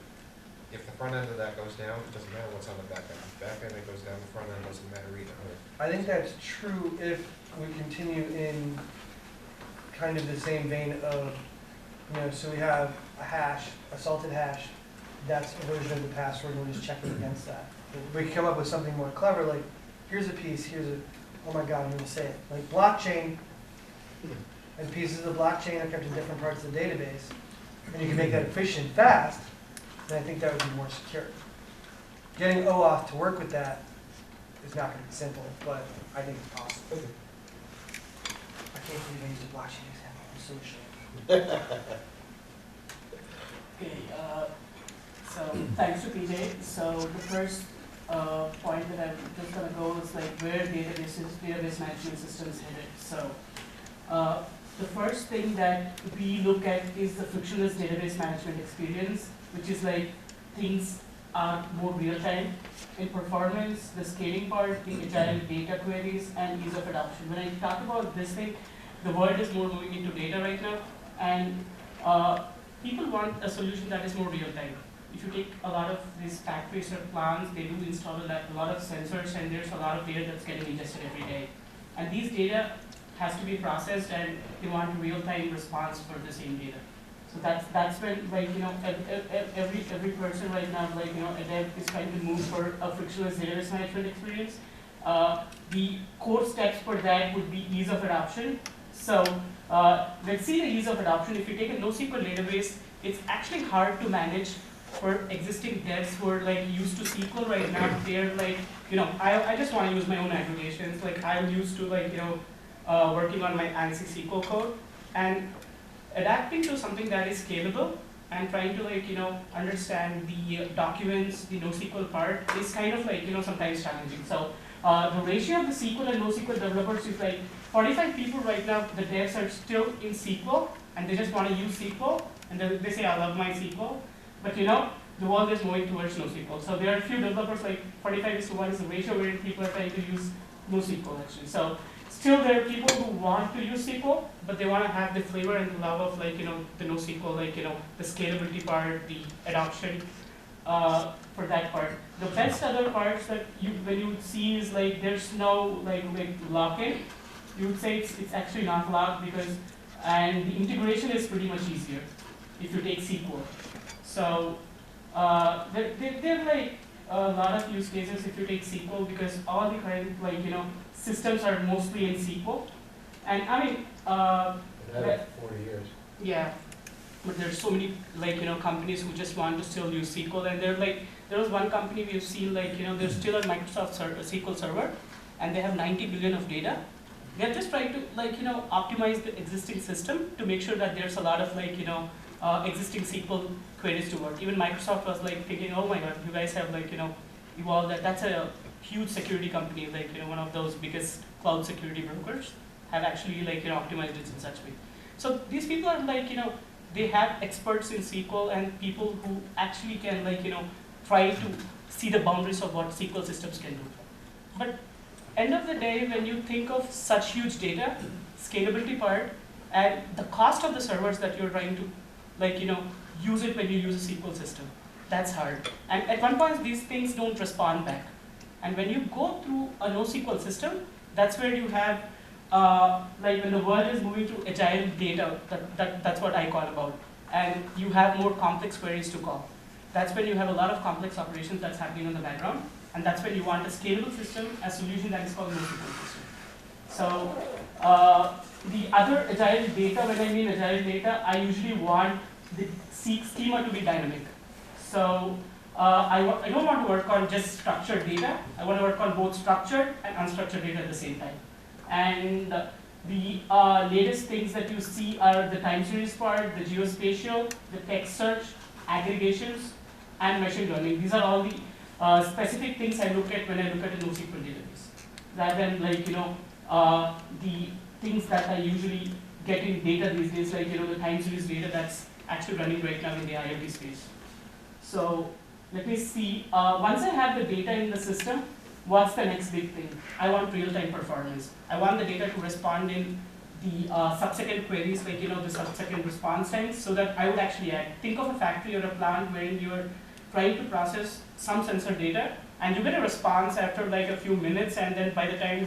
If the front end of that goes down, it doesn't matter what's on the back end. Back end it goes down, the front end doesn't matter either. I think that's true if we continue in kind of the same vein of, you know, so we have a hash, a salted hash, that's a version of the password, and we're just checking against that. We can come up with something more clever, like, here's a piece, oh my God, I'm gonna say it, like blockchain, and pieces of blockchain are kept in different parts of the database, and you can make that efficient, fast, then I think that would be more secure. Getting OAuth to work with that is not gonna be simple, but I think it's possible. I can't believe I used a blockchain example, I'm so ashamed. Okay, so thanks to PJ. So the first point that I'm just gonna go is like where database management systems headed. So the first thing that we look at is the frictionless database management experience, which is like things are more real time in performance, the scaling part, the agile data queries, and ease of adoption. When I talk about this thing, the world is more moving into data right now, and people want a solution that is more real time. If you take a lot of these stack tracer plans, they do install a lot of sensors, and there's a lot of data that's getting ingested every day. And these data has to be processed, and they want a real-time response for the same data. So that's when, like, you know, every person right now, like, you know, a dev is trying to move for a frictionless database management experience. The core steps for that would be ease of adoption. So let's see the ease of adoption. If you take a NoSQL database, it's actually hard to manage for existing devs who are like used to SQL right now. They're like, you know, I just want to use my own aggregations. Like I'm used to like, you know, working on my ANSI SQL code and adapting to something that is scalable and trying to like, you know, understand the documents, the NoSQL part is kind of like, you know, sometimes challenging. So the ratio of the SQL and NoSQL developers is like 45 people right now, the devs are still in SQL, and they just want to use SQL, and they say, I love my SQL, but you know, the world is moving towards NoSQL. So there are a few developers, like 45:1 is the ratio where people are trying to use NoSQL actually. So still there are people who want to use SQL, but they want to have the flavor and the love of like, you know, the NoSQL, like, you know, the scalability part, the adoption for that part. The best other parts that when you would see is like there's no like lock-in. You would say it's actually not locked because, and the integration is pretty much easier if you take SQL. So there are like a lot of use cases if you take SQL because all the kind of like, you know, systems are mostly in SQL. And I mean, Been at it for 40 years. yeah, but there's so many like, you know, companies who just want to still use SQL, and they're like, there was one company we've seen like, you know, they're still a Microsoft SQL server, and they have 90 billion of data. They're just trying to like, you know, optimize the existing system to make sure that there's a lot of like, you know, existing SQL queries to work. Even Microsoft was like thinking, oh my God, you guys have like, you know, evolved that. That's a huge security company, like, you know, one of those biggest cloud security brokers have actually like, you know, optimized it in such way. So these people are like, you know, they have experts in SQL and people who actually can like, you know, try to see the boundaries of what SQL systems can do. But end of the day, when you think of such huge data, scalability part, and the cost of the servers that you're trying to like, you know, use it when you use a SQL system, that's hard. And at one point, these things don't respond back. And when you go through a NoSQL system, that's where you have, like when the world is moving to agile data, that's what I call about. And you have more complex queries to call. That's when you have a lot of complex operations that's happening in the background. And that's when you want a scalable system, a solution that is called NoSQL system. So the other agile data, when I mean agile data, I usually want the schema to be dynamic. So I don't want to work on just structured data. I want to work on both structured and unstructured data at the same time. And the latest things that you see are the time series part, the geospatial, the text search, aggregations, and machine learning. These are all the specific things I look at when I look at a NoSQL database, rather than like, you know, the things that I usually get in data these days, like, you know, the time series data that's actually running right now in the IoT space. So let me see, once I have the data in the system, what's the next big thing? I want real-time performance. I want the data to respond in the sub-second queries, like, you know, the sub-second response times, so that I would actually add. Think of a factory or a plant wherein you're trying to process some sensor data, and you get a response after like a few minutes, and then by the time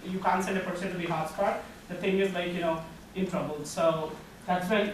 you can't send a person to the hotspot, the thing is like, you know, in trouble. So that's when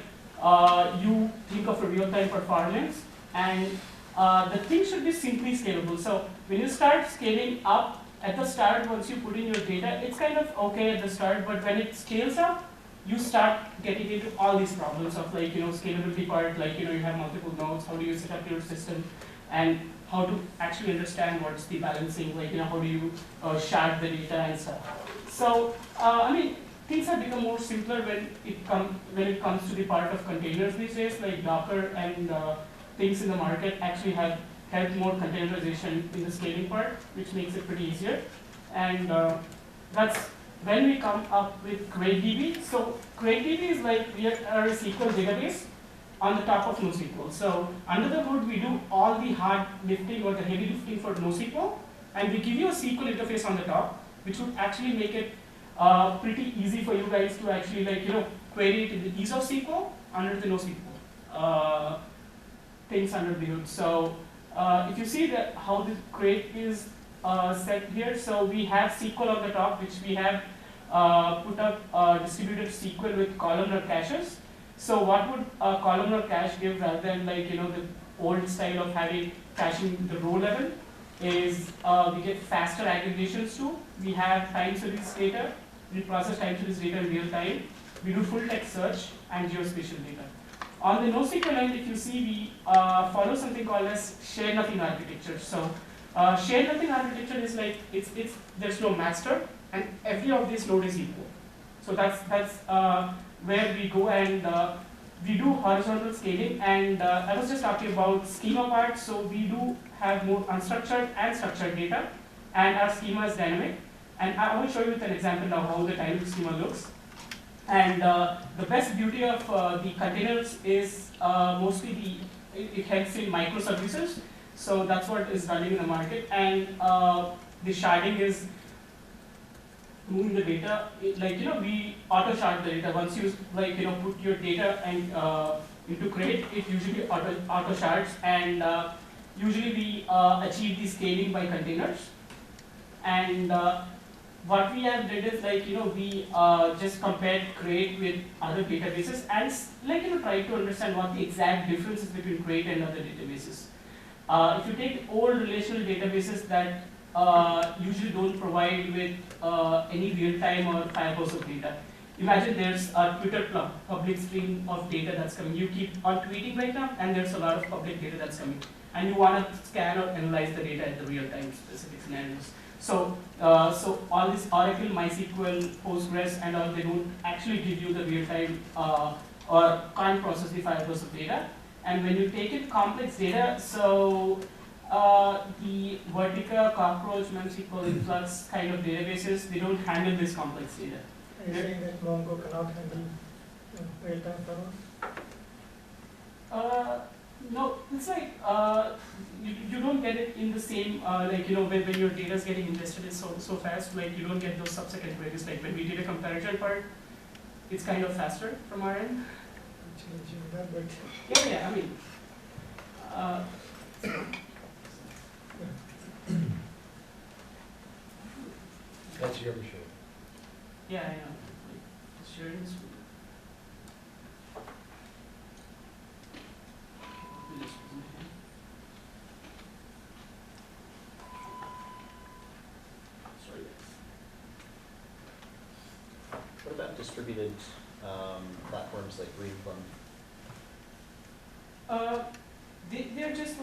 you think of a real-time performance, and the thing should be simply scalable. So when you start scaling up at the start, once you put in your data, it's kind of okay at the start, but when it scales up, you start getting into all these problems of like, you know, scalability part, like, you know, you have multiple nodes, how do you set up your system, and how to actually understand what's the balancing, like, you know, how do you shard the data and stuff. So, I mean, things have become more simpler when it comes to the part of containers these days, like Docker and things in the market actually have helped more containerization in the scaling part, which makes it pretty easier. And that's when we come up with CrateDB. So CrateDB is like we are a SQL database on the top of NoSQL. So under the hood, we do all the hard lifting or the heavy lifting for NoSQL, and we give you a SQL interface on the top, which would actually make it pretty easy for you guys to actually like, you know, query it in the ease of SQL under the NoSQL things under the hood. So if you see that how the crate is set here, so we have SQL on the top, which we have put up distributed SQL with columnar caches. So what would a columnar cache give rather than like, you know, the old style of having caching the row level is we get faster aggregations too. We have time series data. We process time series data in real time. We do full text search and geospatial data. On the NoSQL end, if you see, we follow something called as shared nothing architecture. So shared nothing architecture is like, there's no master, and every of these node is equal. So that's where we go, and we do horizontal scaling. And I was just talking about schema part. So we do have more unstructured and structured data. and our schema is dynamic. And I will show you with an example now how the dynamic schema looks. And the best beauty of the containers is mostly it helps in microservices. So that's what is running in the market. And the sharding is moving the data. We auto shard the data. Once you put your data and into Crate, it usually auto shards. And usually we achieve the scaling by containers. And what we have did is we just compared Crate with other databases and try to understand what the exact difference is between Crate and other databases. If you take old relational databases that usually don't provide with any real-time or firehouse of data. Imagine there's a Twitter public stream of data that's coming. You keep on tweeting right now, and there's a lot of public data that's coming. And you want to scan or analyze the data at the real-time specific scenarios. So all this Oracle, MySQL, PostGres, and all, they don't actually give you the real-time or can't process the firehouse of data. And when you take it complex data, so the Vertica, Cockroach, NoSQL, Influx kind of databases, they don't handle this complex data. Are you saying that Mongo cannot handle real-time files? No, it's you don't get it in the same when your data is getting ingested so fast, you don't get those subsequent queries. Like when we did a comparison part, it's kind of faster from our end. Changing that, but Yeah, I mean. That's your machine. Yeah, I know. Sure is. Sorry. What about distributed platforms like Greenplum? They're just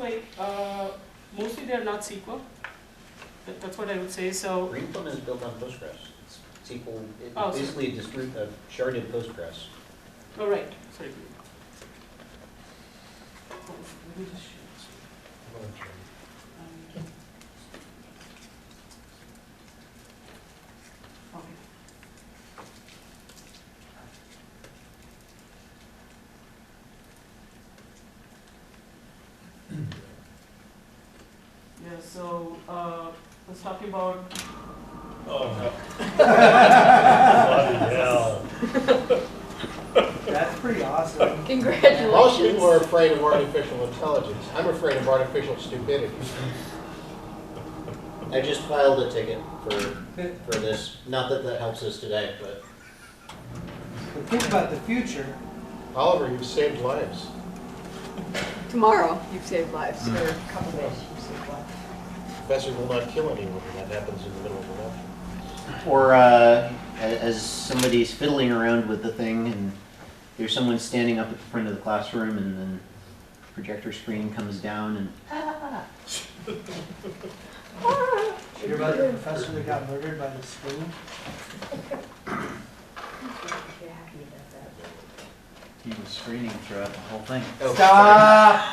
mostly they're not SQL. That's what I would say. So Greenplum is built on Postgres. It's SQL, Oh, it's basically a sharded Postgres. oh right, sorry. Let me just share this. Okay. Yeah, so I was talking about. Oh, bloody hell. That's pretty awesome. Most Congratulations. people are afraid of artificial intelligence. I'm afraid of artificial stupidity. I just filed a ticket for this. Not that that helps us today, but But think about the future. Oliver, you've saved lives. Tomorrow, you've saved lives. Or a couple days, you say, what? Professor will not kill anyone when that happens in the middle of the lecture. or as somebody's fiddling around with the thing and there's someone standing up at the front of the classroom and then projector screen comes down and You hear about the professor that got murdered by the spoon? he was screaming throughout the whole thing. Oh, Stop!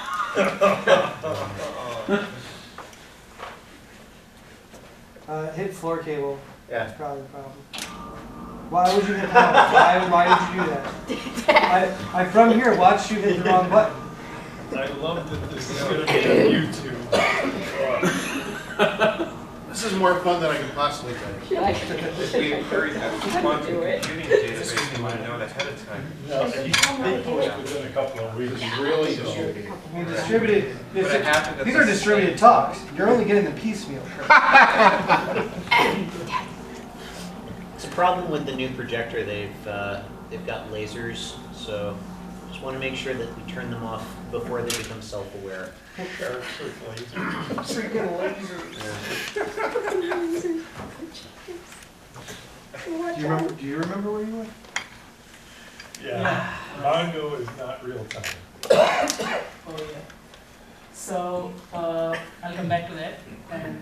Hit floor cable. Yeah. That's probably the problem. Why would you hit that? Why did you do that? I from here watched you hit the wrong button. I love that this is gonna be on YouTube. This is more fun than I can possibly think. We encourage that quantum computing database you might know ahead of time. No, they post within a couple of weeks. It's really distributed. I mean, distributed. But it happened at These the are distributed talks. You're only getting the piecemeal. It's a problem with the new projector. They've got lasers, so just want to make sure that we turn them off before they become self-aware. Freaking laser. Do you remember where you went? Yeah, Mongo is not real time. Oh yeah. So I'll come back to that and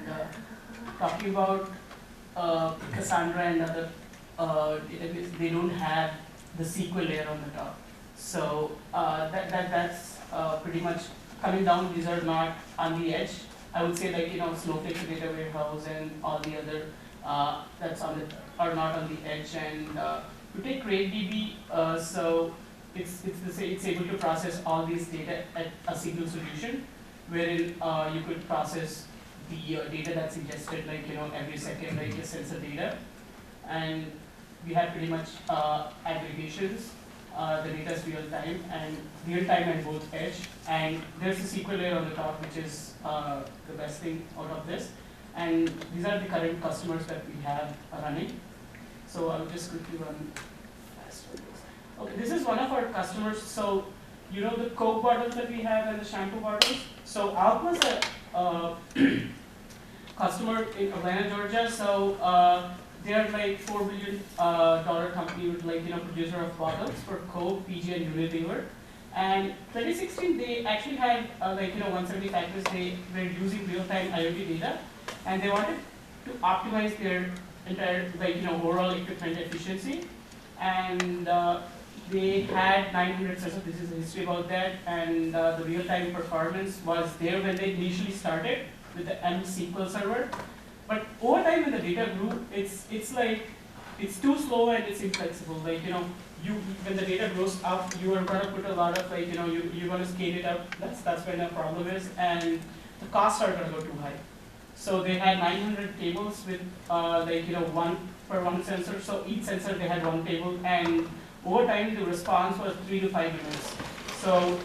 talking about Cassandra and other databases. They don't have the SQL layer on the top. So that's pretty much coming down. These are not on the edge. I would say like, Snowflake's a data warehouse and all the other that's on the, are not on the edge. And to take CrateDB, so it's able to process all these data at a single solution, wherein you could process the data that's ingested like, every second, like the sensor data. And we have pretty much aggregations. The data is real time and both edge. And there's a SQL layer on the top, which is the best thing out of this. And these are the current customers that we have running. So I'll just quickly run fast on this. Okay, this is one of our customers. So the Coke bottles that we have and the shampoo bottles. So Alp was a customer in Atlanta, Georgia. So they're like $4 billion company with like producer of bottles for Coke, PJ, and Unilever. And 2016 they actually had 170 factors. They were using real-time IoT data, and they wanted to optimize their entire overall equipment efficiency. And they had 900 sensors. This is the history about that. And the real-time performance was there when they initially started with the NoSQL server. But over time, when the data grew, it's too slow and it's inflexible. When the data grows up, you are going to put a lot of you're going to scale it up. That's when the problem is, and the costs are going to go too high. So they had 900 tables with one per one sensor. So each sensor they had one table, and over time the response was 3 to 5 minutes. So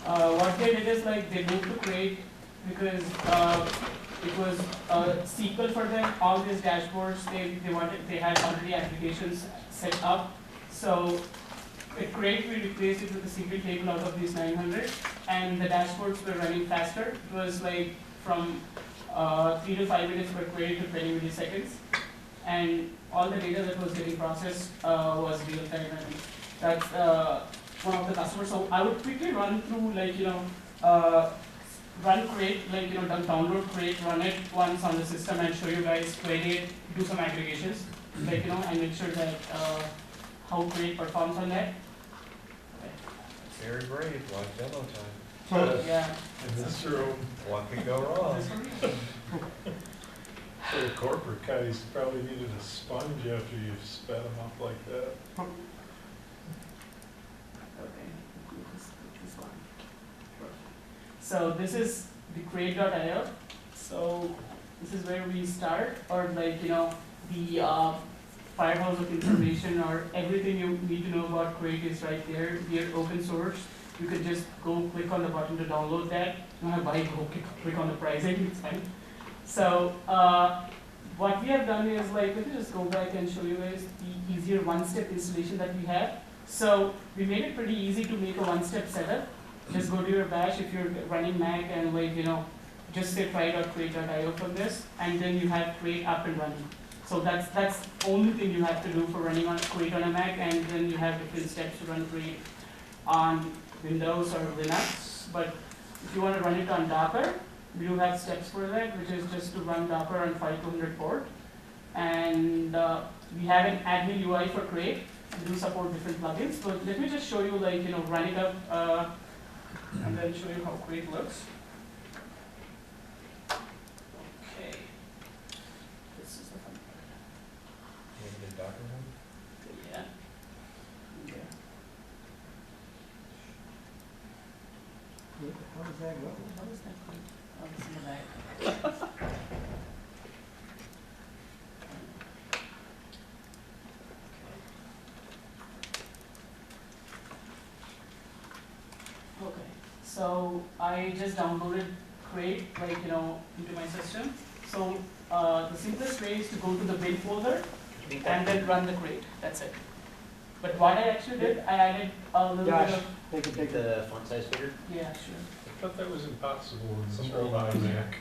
what they did is they moved to Crate because it was SQL for them. All these dashboards they had already applications set up. So at Crate we replaced it with a single table out of these 900, and the dashboards were running faster. It was from 3 to 5 minutes per query to 20 milliseconds, and all the data that was getting processed was real time, and that's one of the customers. So I would quickly run through run Crate, download Crate, run it once on the system, and show you guys query it, do some aggregations, and make sure that how Crate performs on that. Very brave, like demo time. Yeah. In this room, What could go wrong? so the corporate guys probably needed a sponge after you've sped them up like that. Okay, this one. So this is the crate.io. So this is where we start, or the firehouse of information, or everything you need to know about Crate is right there. We are open source. You could just go click on the button to download that. You don't have to go click on the pricing, it's fine. So what we have done is let me just go back and show you guys the easier one-step installation that we have. So we made it pretty easy to make a one-step setup. Just go to your bash if you're running Mac, and just say try.crate.io from this, and then you have Crate up and running. So that's the only thing you have to do for running on Crate on a Mac, and then you have different steps to run Crate on Windows or Linux. But if you want to run it on Docker, we do have steps for that, which is just to run Docker on 5200 port. And we have an admin UI for Crate. We do support different plugins. So let me just show you run it up and then show you how Crate looks. Okay. This is the fun part. Maybe the Docker one? Yeah. Okay. How does that go? How is that going? Oh, it's in the back. Okay, so I just downloaded Crate, into my system. So the simplest way is to go to the bin folder and then run the Crate. That's it. But what I actually did, I added a little Josh, bit of take it, Make take it. the font size bigger. yeah, sure. I thought that was impossible in Some this old old iMac.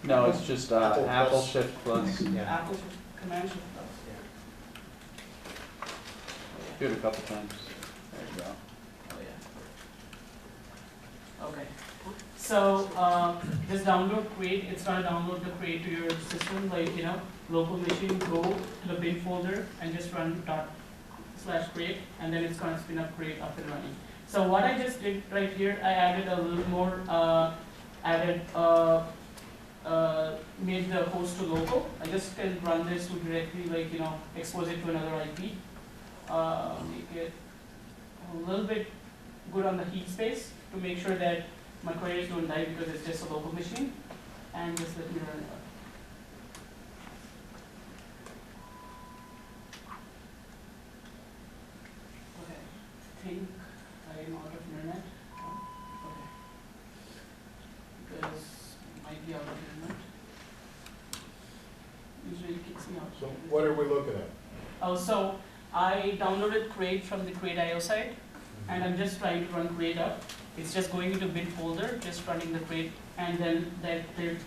No, it's just Apple Apple plus. Shift Plus. Yeah. Apple Command Shift Plus. Do it a couple times. There you go. Oh yeah. Okay. So just download Crate. It's gonna download the Crate to your system, local machine. Go to the bin folder and just run /crate, and then it's gonna spin up Crate up and running. So what I just did right here, I added a little more, made the host to local. I just can run this to directly, like, expose it to another IP. Make it a little bit good on the heap space to make sure that my queries don't die because it's just a local machine. And just let me run it. Okay, I think I'm out of internet. Okay. Because it might be out of internet. Usually it kicks me out. So what are we looking at? Oh, so I downloaded Crate from the Crate.io site, and I'm just trying to run Crate up. It's just going into bin folder, just running the Crate, and then the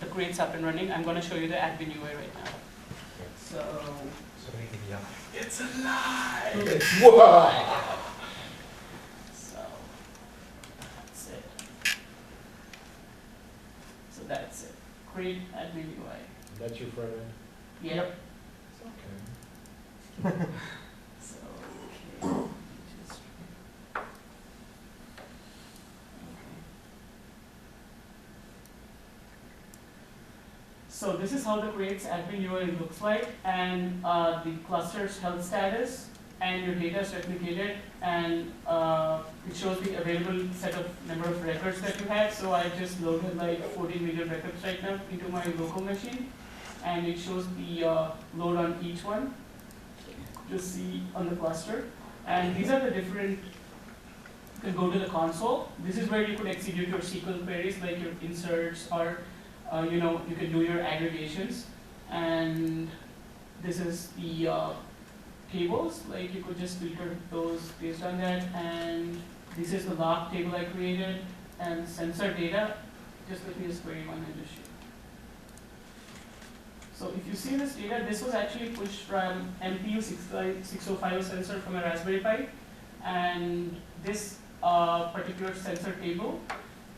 Crate's up and running. I'm going to show you the admin UI right now. So So we can yell. it's alive. Wow. So that's it. So that's it. Crate admin UI. That's your front end? Yep. Okay. So okay. Just So this is how the Crate's admin UI looks like, and the cluster's health status, and your data is replicated, and it shows the available set of number of records that you have. So I just loaded like 14 million records right now into my local machine, and it shows the load on each one. Just see on the cluster, and these are the different. You can go to the console. This is where you could execute your SQL queries, like your inserts, or you can do your aggregations. And this is the tables. Like you could just filter those based on that. And this is the log table I created, and sensor data. Just let me just query one and just show. So if you see this data, this was actually pushed from MPU 605 sensor from a Raspberry Pi, and this particular sensor table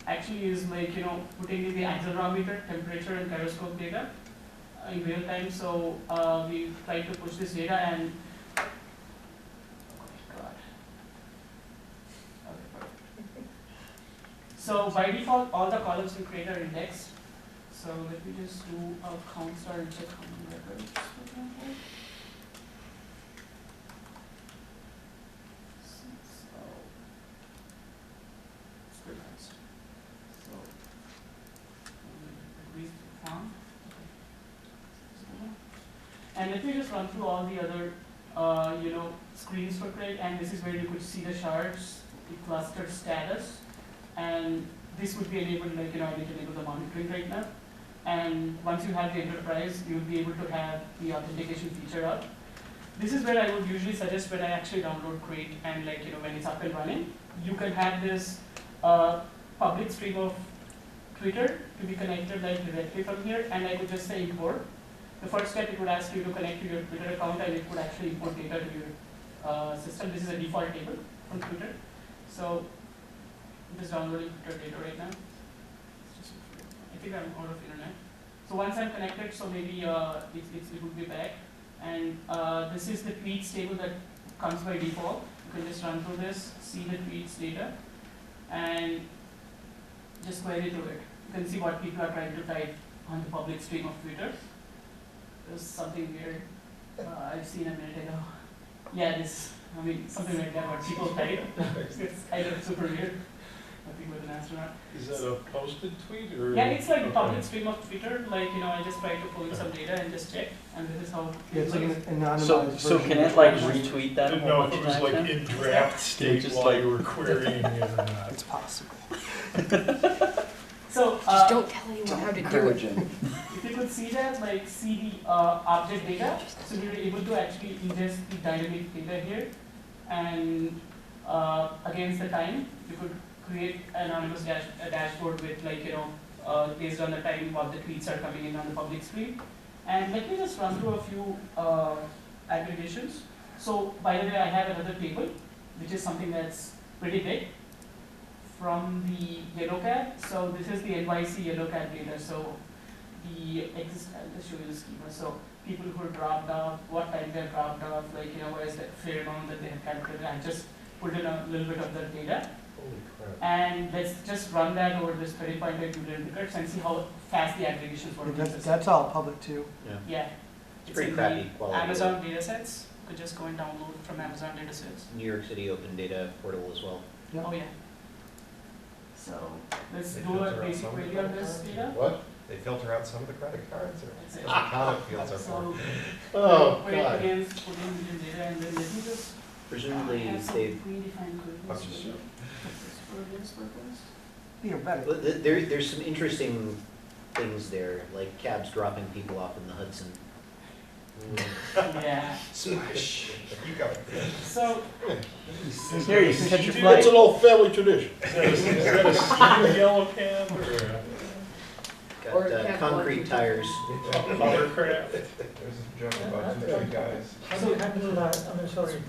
actually is like putting in the accelerometer, temperature, and gyroscope data in real time. So we tried to push this data, and oh my god. Okay, perfect. So by default, all the columns in Crate are indexed. So let me just do a count star and check how many records, for example. So it's pretty nice. So least found. Okay. And let me just run through all the other screens for Crate, and this is where you could see the shards, the cluster status, and this would be enabled, like I need to enable the monitoring right now. And once you have the enterprise, you'll be able to have the authentication feature up. This is where I would usually suggest when I actually download Crate, and when it's up and running, you can have this public stream of Twitter to be connected directly from here, and I could just say import. The first step, it would ask you to connect to your Twitter account, and it would actually import data to your system. This is a default table from Twitter. So I'm just downloading Twitter data right now. I think I'm out of internet. So once I'm connected, so maybe it would be back. And this is the tweets table that comes by default. You can just run through this, see the tweets data, and just query through it. You can see what people are trying to type on the public stream of Twitter. There's something weird I've seen a minute ago. Yeah, something like that, what people type. It's kind of super weird. Nothing with an astronaut. Is that a posted tweet or? Yeah, it's like a public stream of Twitter. I just try to pull in some data and just check, and this is how. Yeah, it's like an anonymized So version can of it like Twitter. retweet that a Didn't whole know if bunch it of was times like then? in draft state just while like- you were querying it or not. It's possible. So Just don't tell anyone how to do it. Encouraging. if you could see that, see the object data, so we were able to actually ingest the dynamic data here, and against the time, you could create an anonymous dashboard with based on the time what the tweets are coming in on the public stream. And let me just run through a few aggregations. So by the way, I have another table, which is something that's pretty big from the YellowCat. So this is the NYC YellowCat data. So I'll just show you the schema. So people who are dropped off, what time they're dropped off, what is the fair amount that they have calculated. I just put in a little bit of the data. Holy crap. And let's just run that over this 30.8 million records and see how fast the aggregations work. That's all public too. Yeah. It's pretty in crappy the quality. Amazon datasets. You could just go and download from Amazon datasets. New York City Open Data Portal as well. Yep. Oh yeah. So let's They do filter a out basic some of the query on credit this cards? data. What? They filter out some of the credit cards, or That's it. that's what comment fields are for? So Oh, put it God. against put in million data and then let me just Presumably have some they've, predefined queries Bunch of for shit. this purpose. Theoretically. well, there's some interesting things there, like cabs dropping people off in the Hudson. Yeah. Smash. You go. So Here, you can catch your It's flight. an old family tradition. Is that a steam yellow cab or Or Got cab concrete one. tires. a hovercraft? There's a joke about two three guys. How do you handle that? I mean, sorry,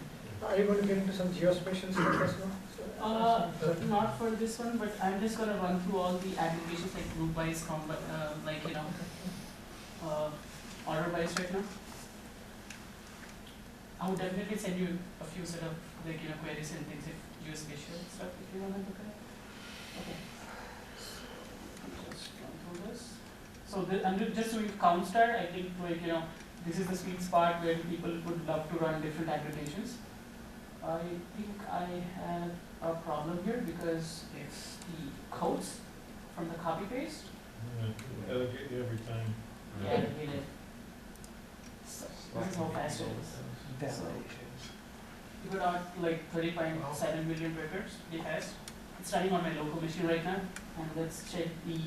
are you going to get into some geospatial stuff as well? not for this one, but I'm just gonna run through all the applications like group wise, like order wise right now. I would definitely send you a few set of queries and things if geospatial stuff if you wanna look at it. Okay. Just run through this. So I'm just doing count star. I think this is the sweet spot where people would love to run different aggregations. I think I have a problem here because it's the codes from the copy paste. That'll get you every time. Yeah, I hate it. So this is how fast it is. Validations. You got like 30.7 million records, pretty fast. It's running on my local machine right now, and let's check the.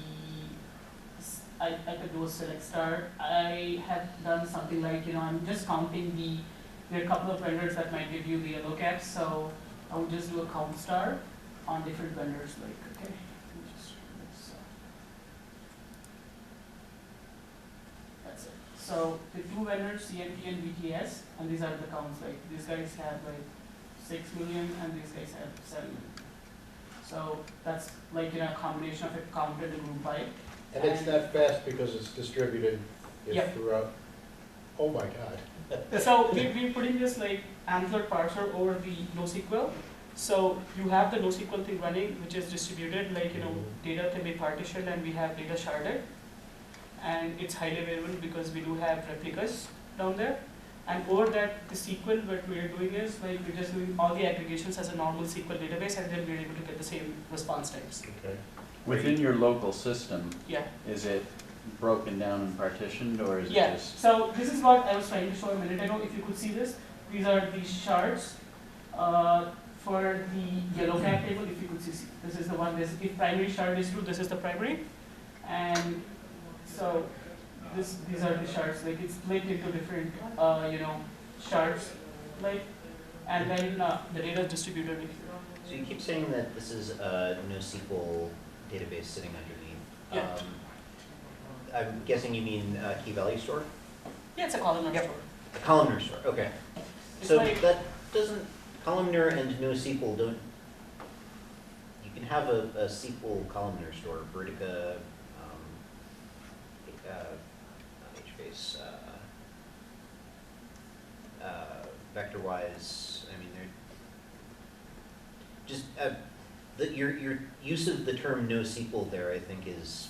I could do a select star. I have done something like I'm just counting the. There are a couple of vendors that might give you the yellow caps, so I would just do a count star on different vendors. Like okay, let me just do this. That's it. So the two vendors, CMT and BTS, and these are the counts. Like these guys have like 6 million, and these guys have 7 million. So that's like a combination of it counted and group by. And it's that fast because it's distributed Yep. throughout. Oh my God. So we're putting this like Antler parser over the NoSQL. So you have the NoSQL thing running, which is distributed, like data can be partitioned, and we have data sharded, and it's highly available because we do have replicas down there. And over that, the SQL, what we're doing is like we're just doing all the aggregations as a normal SQL database, and then we're able to get the same response times. Okay. Within your local system, Yeah. is it broken down and partitioned, or is it Yeah. just? So this is what I was trying to show a minute ago. If you could see this, these are the shards for the yellow cap table. If you could see, this is the one. If primary shard is true, this is the primary, and so these are the shards. Like it's split into different shards, like, and then the data is distributed in here. So you keep saying that this is a NoSQL database sitting underneath. Yeah. I'm guessing you mean key value store? Yeah, it's a columnar Yep. store. A columnar store, okay. It's So like that doesn't, columnar and NoSQL don't, you can have a SQL columnar store, Vertica, not HBase, VectorWise, I mean, they're just, your use of the term NoSQL there, I think, is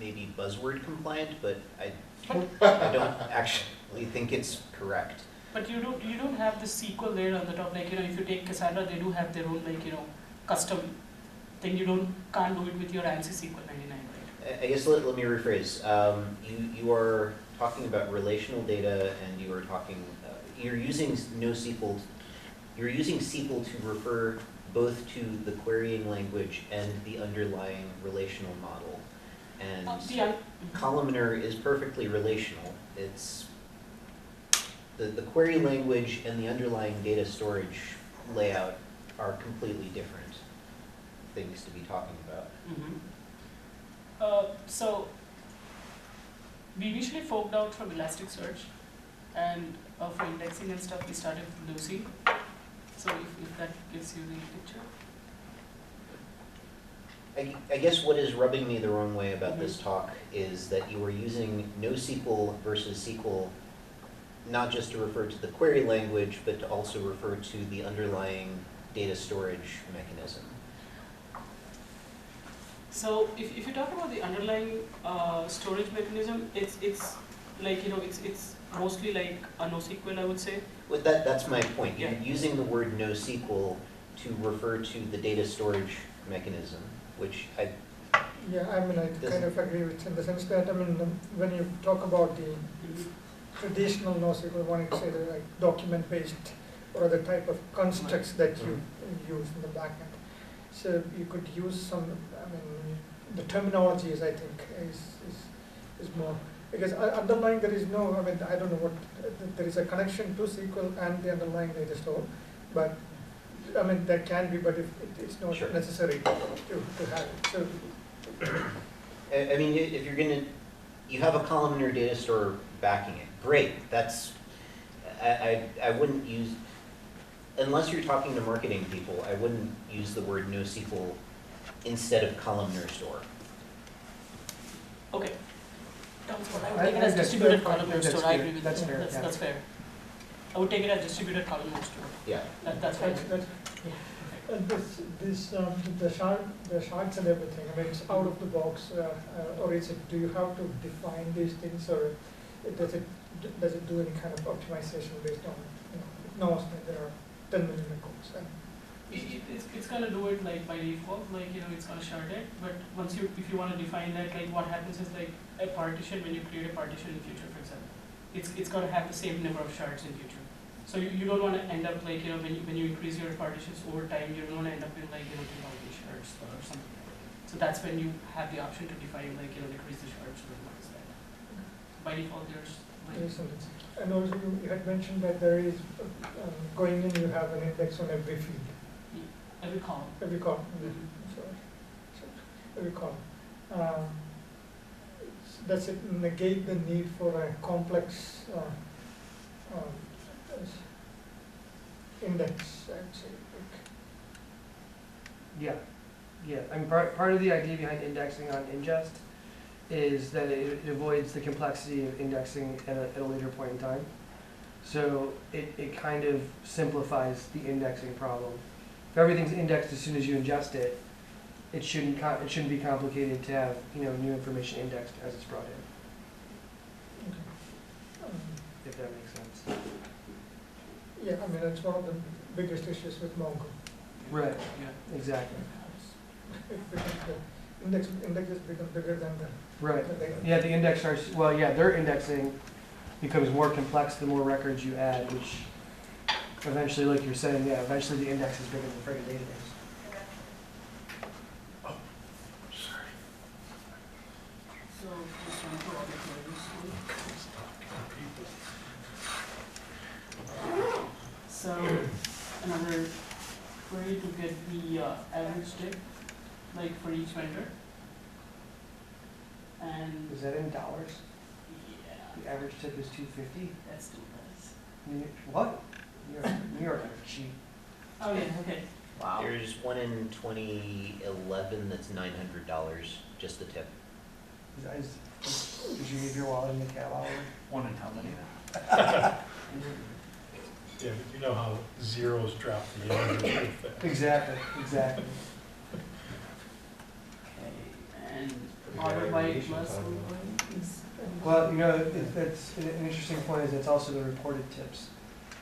maybe buzzword compliant, but I don't actually think it's correct. But you don't have the SQL layer on the top. Like if you take Cassandra, they do have their own custom thing. Can't do it with your ANSI SQL 99, right? I guess let me rephrase. You are talking about relational data, and you are talking. You're using NoSQL. You're using SQL to refer both to the querying language and the underlying relational model. And columnar is perfectly relational. It's the query language and the underlying data storage layout are completely different things to be talking about. So we initially forked out from Elasticsearch, and for indexing and stuff, we started with Lucy. So if that gives you the picture. I guess what is rubbing me the wrong way about this talk is that you are using NoSQL versus SQL not just to refer to the query language, but to also refer to the underlying data storage mechanism. So if you talk about the underlying storage mechanism, it's like, it's mostly like a NoSQL, I would say. Well, that's my point. You're Yeah. using the word NoSQL to refer to the data storage mechanism, which I, Yeah, I mean, I kind of agree with in the sense that, I mean, when you talk about the traditional NoSQL, wanting to say the like document-based or other type of constructs that you use in the backend. So you could use some, I mean, the terminology is, I think, is more, because underlying there is no, I mean, I don't know what, there is a connection to SQL and the underlying data store, but, I mean, there can be, but if it's not Sure. necessary to have it. So I mean, if you're gonna, you have a column in your data store backing it, great, that's, I wouldn't use, unless you're talking to marketing people, I wouldn't use the word NoSQL instead of columnar store. Okay. That's what I would I take it think as that's distributed fair. I columnar think that's store. I fair. agree with That's that. fair, yeah. That's fair. I would take it as distributed columnar store. Yeah. That's fine. that's, and the shards and everything, I mean, it's out of the box, or is it, do you have to define these things, or does it do any kind of optimization based on, it knows that there are 10 million records, and It's gonna do it like by default, like, it's gonna shard it, but if you wanna define that, like what happens is like a partition, when you create a partition in future, for example, it's gonna have the same number of shards in future. So you don't wanna end up like, when you increase your partitions over time, you don't wanna end up with like, 2,000 shards or something like that. So that's when you have the option to define like, decrease the shards or what is that. By default, there's like. and also you had mentioned that there is, going in, you have an index on every field. Every column. Every column, Mhm. sorry. Every column. Does it negate the need for a complex index, I'd say? Yeah, yeah. I mean, part of the idea behind indexing on ingest is that it avoids the complexity of indexing at a later point in time. So it kind of simplifies the indexing problem. If everything's indexed as soon as you ingest it, it shouldn't be complicated to have new information indexed as it's brought in. If that makes sense. Yeah, I mean, it's one of the biggest issues with Mongo. Right. Yeah. Exactly. It becomes the indexes become bigger than the Right. the data. Yeah, the index starts. Well, yeah, their indexing becomes more complex the more records you add, which eventually, like you're saying, yeah, eventually the index is bigger than the friggin' database. So just trying to arbitrate this one. So another query to get the average tip, like for each vendor. And Is that in dollars? yeah, The average tip is $2.50. that's too nice. What? New York are cheap. Oh yeah, okay. Wow. There's one in 2011 that's $900, just the tip. Did you leave your wallet in the cab all over? One in how many? Yeah, but you know how zeros drop the average real fast. Exactly. Okay, and order by plus is. Well, that's an interesting point. Is it's also the reported tips.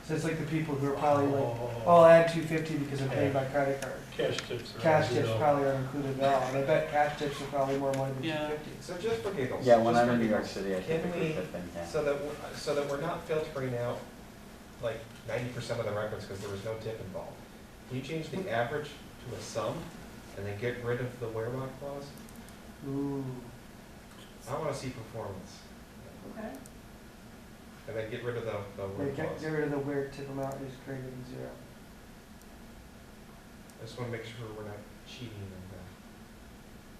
So it's like the people who are probably like, oh, I'll add $2.50 because I'm paying by credit card. Cash tips are. Cash tips zero. probably aren't included at all. And I bet cash tips are probably more money than Yeah. $2.50. So just for giggles. Yeah, when just I'm for in New York giggles, City, I can typically we- put them down. So that we're not filtering out like 90% of the records because there was no tip involved. Can you change the average to a sum and then get rid of the where-not clause? Ooh. I want to see performance. Okay. And then get rid of the where clause. Get rid of the where tip amount is greater than 0. I just want to make sure we're not cheating and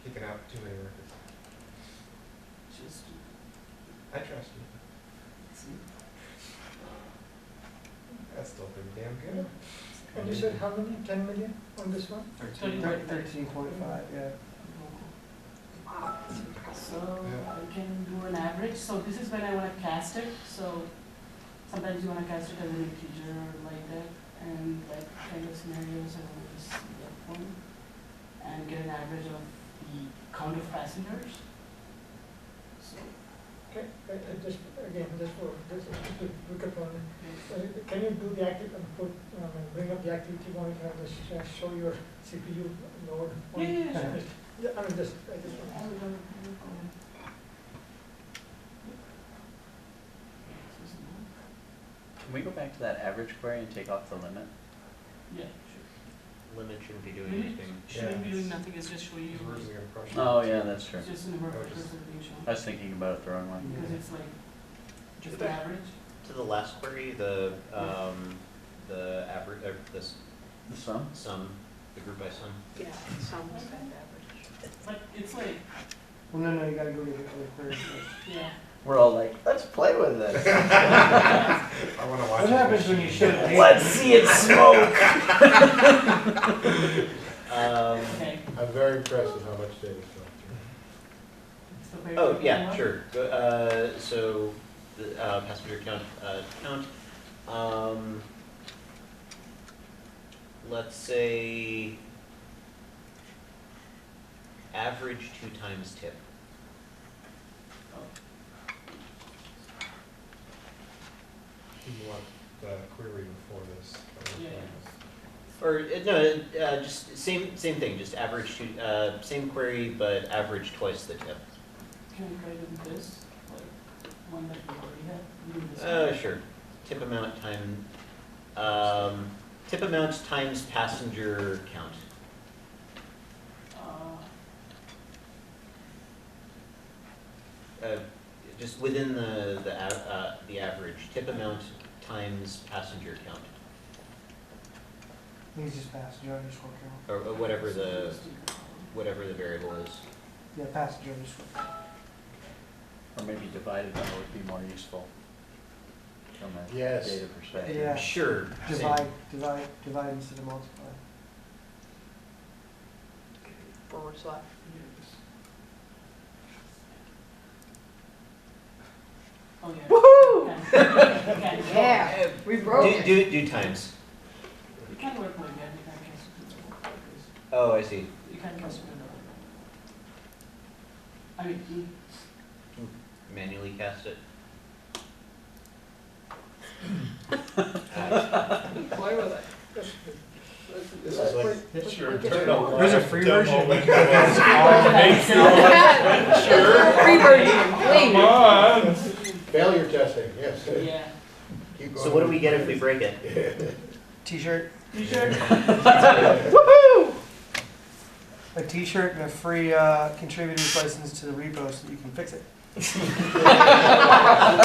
kicking out too many records. Just I trust you. see. That's still pretty damn good. And you said how many? 10 million on this one? 13.5, yeah. So I can do an average. So this is when I want to cast it. So sometimes you want to cast it as an integer like that, and like kind of scenarios I want to see that one, and get an average of the count of passengers. So, Just, again, just for, just to look at one, can you do the active, bring up the activity monitor and just show your CPU load? Yeah. Yeah, I mean, just, I just want to. Can we go back to that average query and take off the limit? Yeah, Limit shouldn't be doing Limit anything. shouldn't be doing nothing, it's just showing you, Where's the impression? Oh, yeah, that's true. it's just a number of Oh, records just- that are being shown. I was thinking about it the wrong way. Because it's like, just the average. To the last query, the average, this The sum? sum, the group by sum. Yeah, some was kind of average. But it's like, Well, no, you gotta go to the other query first. yeah. We're all like, let's play with this. I wanna watch. What happens when you show data? Let's see it smoke. Okay. I'm very impressed with how much data is going It's the very Oh, big yeah, one. sure. So, the passenger count, let's say average 2 times tip. You want the query before this. Yeah. Or, no, just same thing, just average same query, but average twice the tip. Can we try with this, like, one that we already have? We do this one. Sure. Tip amount times passenger count. Just within the average, tip amount times passenger count, I think it's just passenger underscore count. or whatever the variable is. Yeah, passenger underscore count. Or maybe divided by would be more useful from a Yes. data perspective. Yeah. Sure. Divide instead of multiply. Forward slash. Oh, yeah. Woohoo! Can. Yeah, we broke it. Do times. You can work like that, you can cast it. Oh, I see. You can cast it. I mean, you Manually cast it. Play with it. This is like, It's your Look at internal. it. There's a free version. Free Free version, Come please. on. failure testing, yes. yeah. Keep So going. what do we get if we break it? T-shirt, T-shirt. a T-shirt and a free contributor's license to the repo so that you can fix it.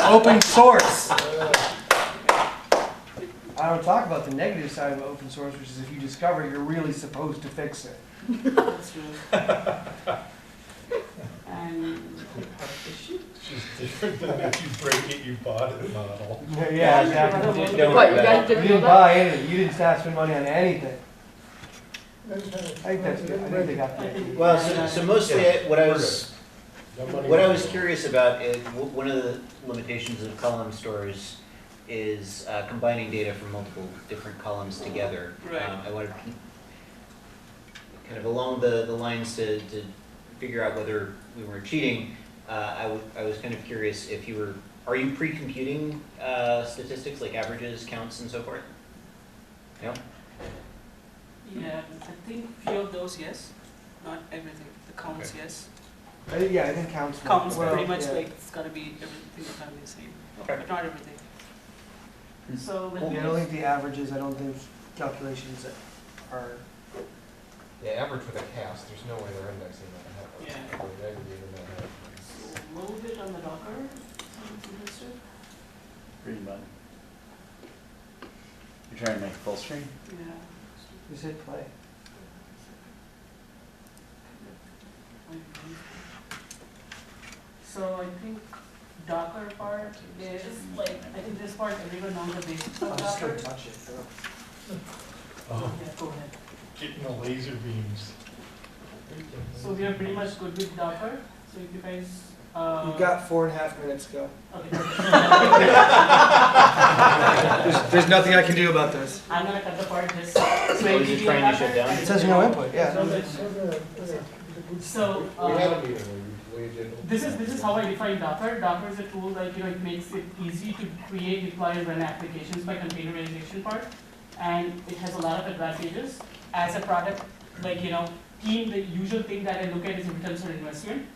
Open source. I don't talk about the negative side of open source, which is if you discover you're really supposed to fix it. That's true. And She's different than if you break it, you bought it model. Yeah, exactly. Don't What, you worry guys about it. You didn't know didn't that? buy anything. You didn't have to spend money on anything. I think that's good. I think they got that. Well, so mostly what I was No money. What I was curious about is, one of the limitations of column stores is combining data from multiple different columns together. Right. I wanted to keep kind of along the lines to figure out whether we were cheating. I was kind of curious if are you pre-computing statistics like averages, counts, and so forth? No? yeah, I think few of those, yes. Not everything. The counts, yes. Yeah, I think counts. Counts well, pretty much yeah. like it's gotta be everything is gotta be the same, Okay. but not everything. So let me Yeah, I don't think the averages, I don't think calculations that are, Yeah, average with a cast, there's no way they're indexing that ahead. Yeah. Or aggregating that ahead. so a little bit on the Docker. Sounds interested. Green button. You're trying to make full screen? Yeah. just hit play. So I think Docker part is like, I think this part everyone knows the basics I'm of just Docker. gonna touch it. Oh, Yeah, go ahead. getting the laser beams. So we are pretty much good with Docker. So if you guys You've got 4.5 minutes to go. Okay. There's nothing I can do about this. I'm gonna cut the part this. Is it trying to shut down? It says no input, yeah. So, We had a meeting where we did. this is how I define Docker. Docker is a tool that it makes it easy to create, deploy, and run applications by containerization part, and it has a lot of advantages. As a product, team, the usual thing that I look at is returns on investment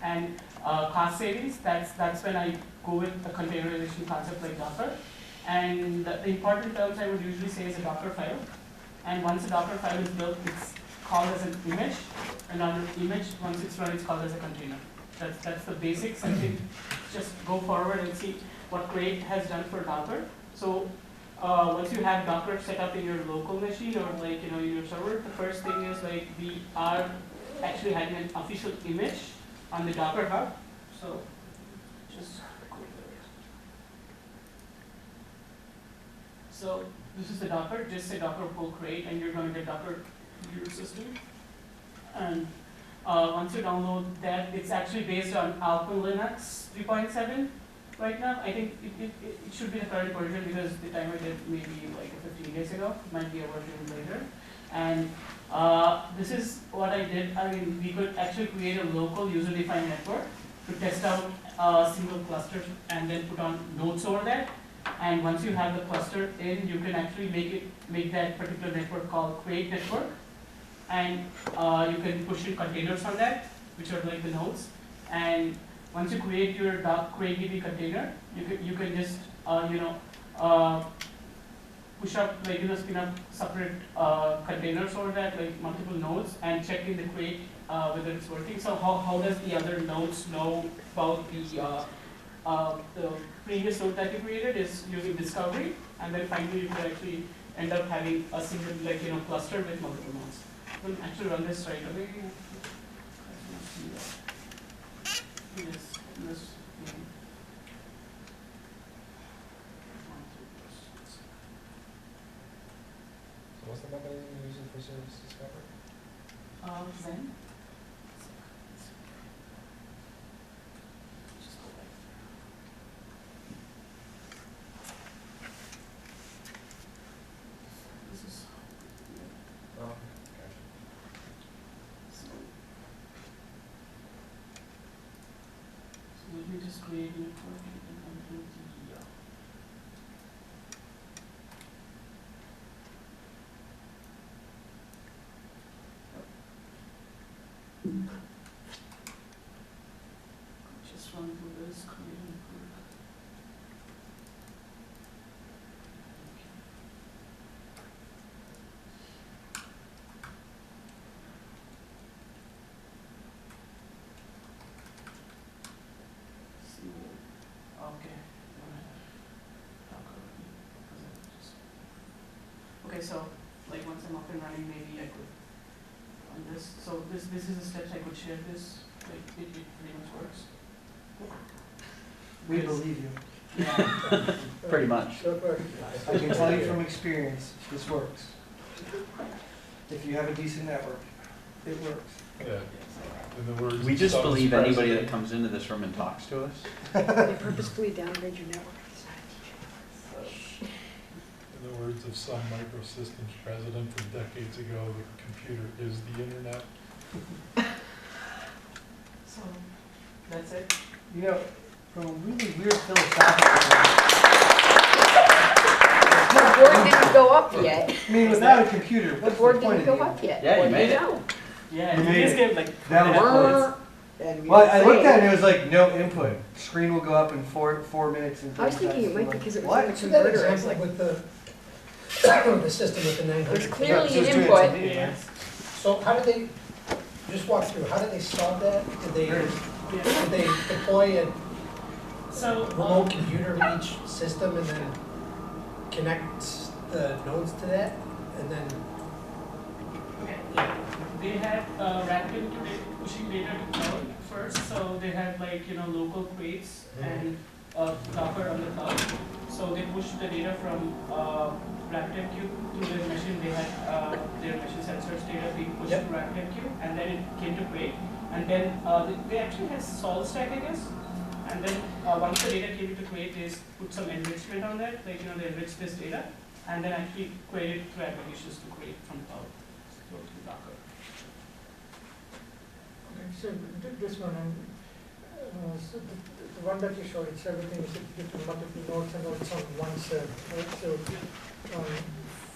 and cost savings. That's when I go with a containerization concept like Docker. And the important terms I would usually say is a Docker file. And once a Docker file is built, it's called as an image. And on an image, once it's run, it's called as a container. That's the basics. I think just go forward and see what Crate has done for Docker. So once you have Docker set up in your local machine or your server, the first thing is we are actually having an official image on the Docker hub. So just go there. So this is the Docker. Just say Docker pull Crate, and you're going to get Docker to your system. And once you download that, it's actually based on Alpine Linux 3.7 right now. I think it should be the current version because the time I did maybe 15 days ago. It might be a version later. And this is what I did. I mean, we could actually create a local user-defined network to test out a single cluster and then put on nodes over that. And once you have the cluster in, you can actually make that particular network called Crate network. And you can push in containers on that, which are like the nodes. And once you create your CrateDB container, you can just push up spin up separate containers over that, multiple nodes, and check in the Crate whether it's working. So how does the other nodes know about the previous node that you created is using discovery, and then finally you can actually end up having a single cluster with multiple nodes. We'll actually run this right away. So what's the mechanism you're using for service discovery? Zen. This is Oh, gotcha. so let me just create a network and include the just run through this, create a network. Okay. Okay, so once I'm up and running, maybe I could run this. So this is the steps I could share this. It pretty much works. We believe you. Yeah. Pretty much. I can tell you from experience, this works. If you have a decent network, it works. Yeah. In the words We of just Sutton's believe anybody that president. comes into this room and talks to us. They purposefully downgrade your network. In the words of some Microsystems president from decades ago, the computer is the internet. So that's it. From a really weird philosophical The board didn't go up yet. I mean, without a computer, The what's board the point didn't of go the up yet. Yeah, you What do made it. know? Yeah, You you made just it. gave That was points. And we Well, I were looked at it saying- and it was like no input. Screen will go up in 4 minutes and I was 30 thinking it seconds. might be I'm like, because it was what? in the So that converter. I was example like, with the system with the 900. there's Yeah, clearly just an do it input. to me, man. Yes. So how did they, just walk through, how did they solve that? Did Yeah. they deploy a So remote computer to each system and then connect the nodes to that? And then, okay. They had rapid pushing data to cloud first, so they had local crates and Docker on the cloud. So they pushed the data from RabbitMQ to their machine. They had their machine set research data being pushed Yep. to RabbitMQ, and then it came to Crate, and then they actually had Sol stack, I guess. And then once the data came to Crate, they put some enrichment on that, like they enrich this data, and then actually queried through applications to Crate from cloud, so to Docker. Okay, so this one, so the one that you showed, it's everything is different multiple nodes and also on one cell, right? So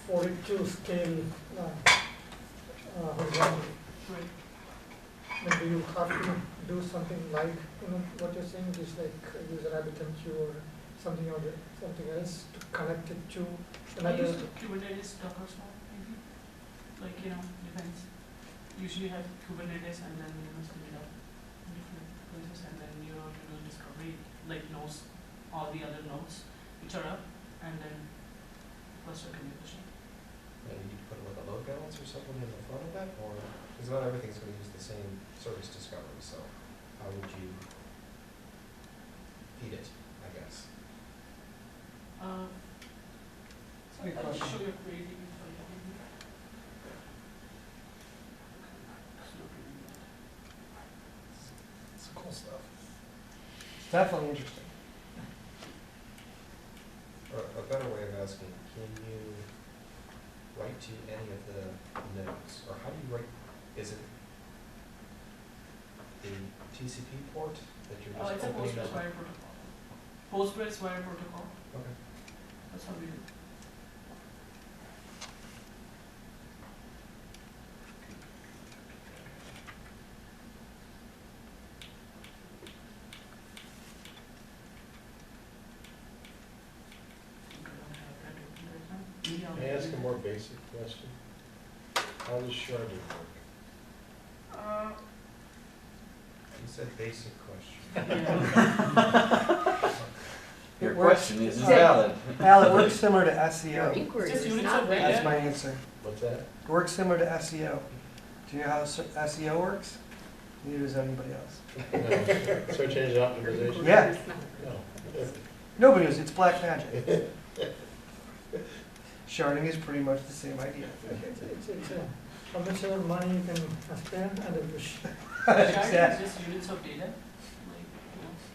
42 scale horizontally. Right. And do you have to do something like, what you're saying is like use a RabbitMQ or something else to connect it to I another? use Kubernetes Docker small, maybe. Like, depends. Usually have Kubernetes and then spin it up in different places, and then you do discovery, like knows all the other nodes which are up, and then cluster communication. And you need to put like a load balance or something in the front of that, or, because not everything's gonna use the same service discovery, so how would you feed it, I guess? So Good I'll question. show you crazy info. It's cool stuff. It's definitely interesting. Or a better way of asking, can you write to any of the nodes, or how do you write, is it the TCP port that you're It's just a opening Postgres up? wire protocol. Postgres wire protocol. Okay. That's how we do. May I ask a more basic question? How does sharding work? You said basic question. Your It works- question is Yeah. valid. Al, it works similar to Your SEO. inquiry Just is units not of right. data. That's my answer. What's that? It works similar to SEO. Do you know how SEO works? Neither does anybody else. No. Search engine optimization? Yeah. No. Nobody knows. It's black magic. Sharding is pretty much the same idea. It's how much ever money you can spend and a wish. Sharding Exactly. is just units of data.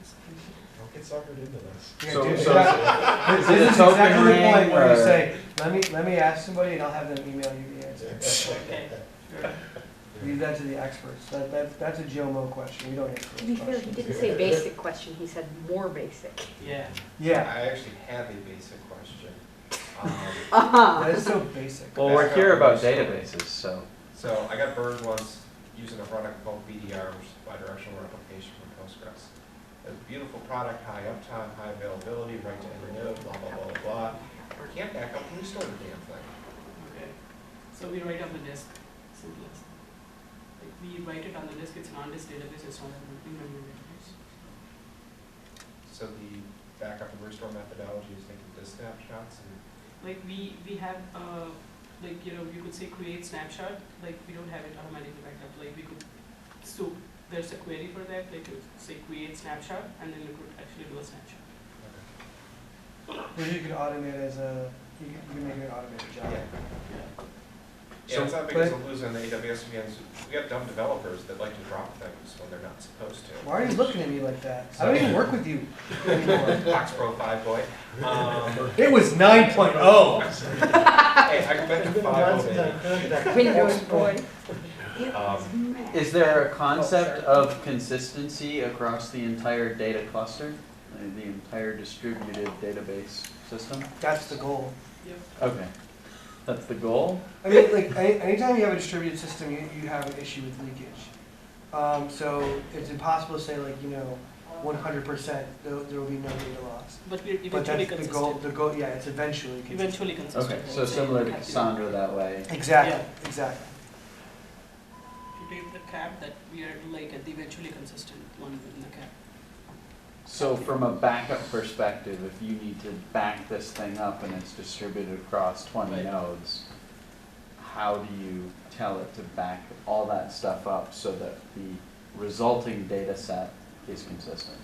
Just Don't get suckered into this. Yeah, So- dude, so exactly. is This it a is token exactly the ring point where you or- say, let me ask somebody and I'll have them email you the answer. okay. Sure. Leave that to the experts. That's a Joe Mo question. We don't answer To be those fair, he questions. didn't say basic question, he said more basic. Yeah. Yeah, I actually have a basic question. that is so basic. Well, we're here about databases, so. So I got burned once using a product called BDR, which is bidirectional replication from Postgres. A beautiful product, high uptime, high availability, right to every node, blah, blah, blah, blah, blah. Can't back up and restore the damn thing. Okay. So we write on the disk. Simplest. Like we write it on the disk. It's an on-disk database. It's not a in-memory database. So the backup and restore methodology is taking disk snapshots and Like we have like you could say create snapshot. Like we don't have it automatically backed up. Like we could there's a query for that. Like you say create snapshot, and then you could actually do a snapshot. Or you can automate as you can make it an automated job. Yeah. Yeah, it's not but- because of losing the AWS VMs. We have dumb developers that like to drop things when they're not supposed to. Why are you looking at me like that? I don't even work with you anymore. Box Pro 5 boy. It was 9.0. Hey, I go back to 5 baby. Windows boy. Is there a concept of consistency across the entire data cluster, the entire distributed database system? That's the goal. Okay, that's the goal? I mean, like, anytime you have a distributed system, you have an issue with leakage. So it's impossible to say, like, 100% there will be no data loss. But we're But eventually that's consistent. the goal, yeah, it's eventually consistent. Eventually consistent. Okay, so similar to Cassandra that way. Exactly, Yeah. exactly. If you take the cap, that we are like at the eventually consistent one in the cap. So from a backup perspective, if you need to back this thing up and it's distributed across 20 Right. nodes, how do you tell it to back all that stuff up so that the resulting data set is consistent?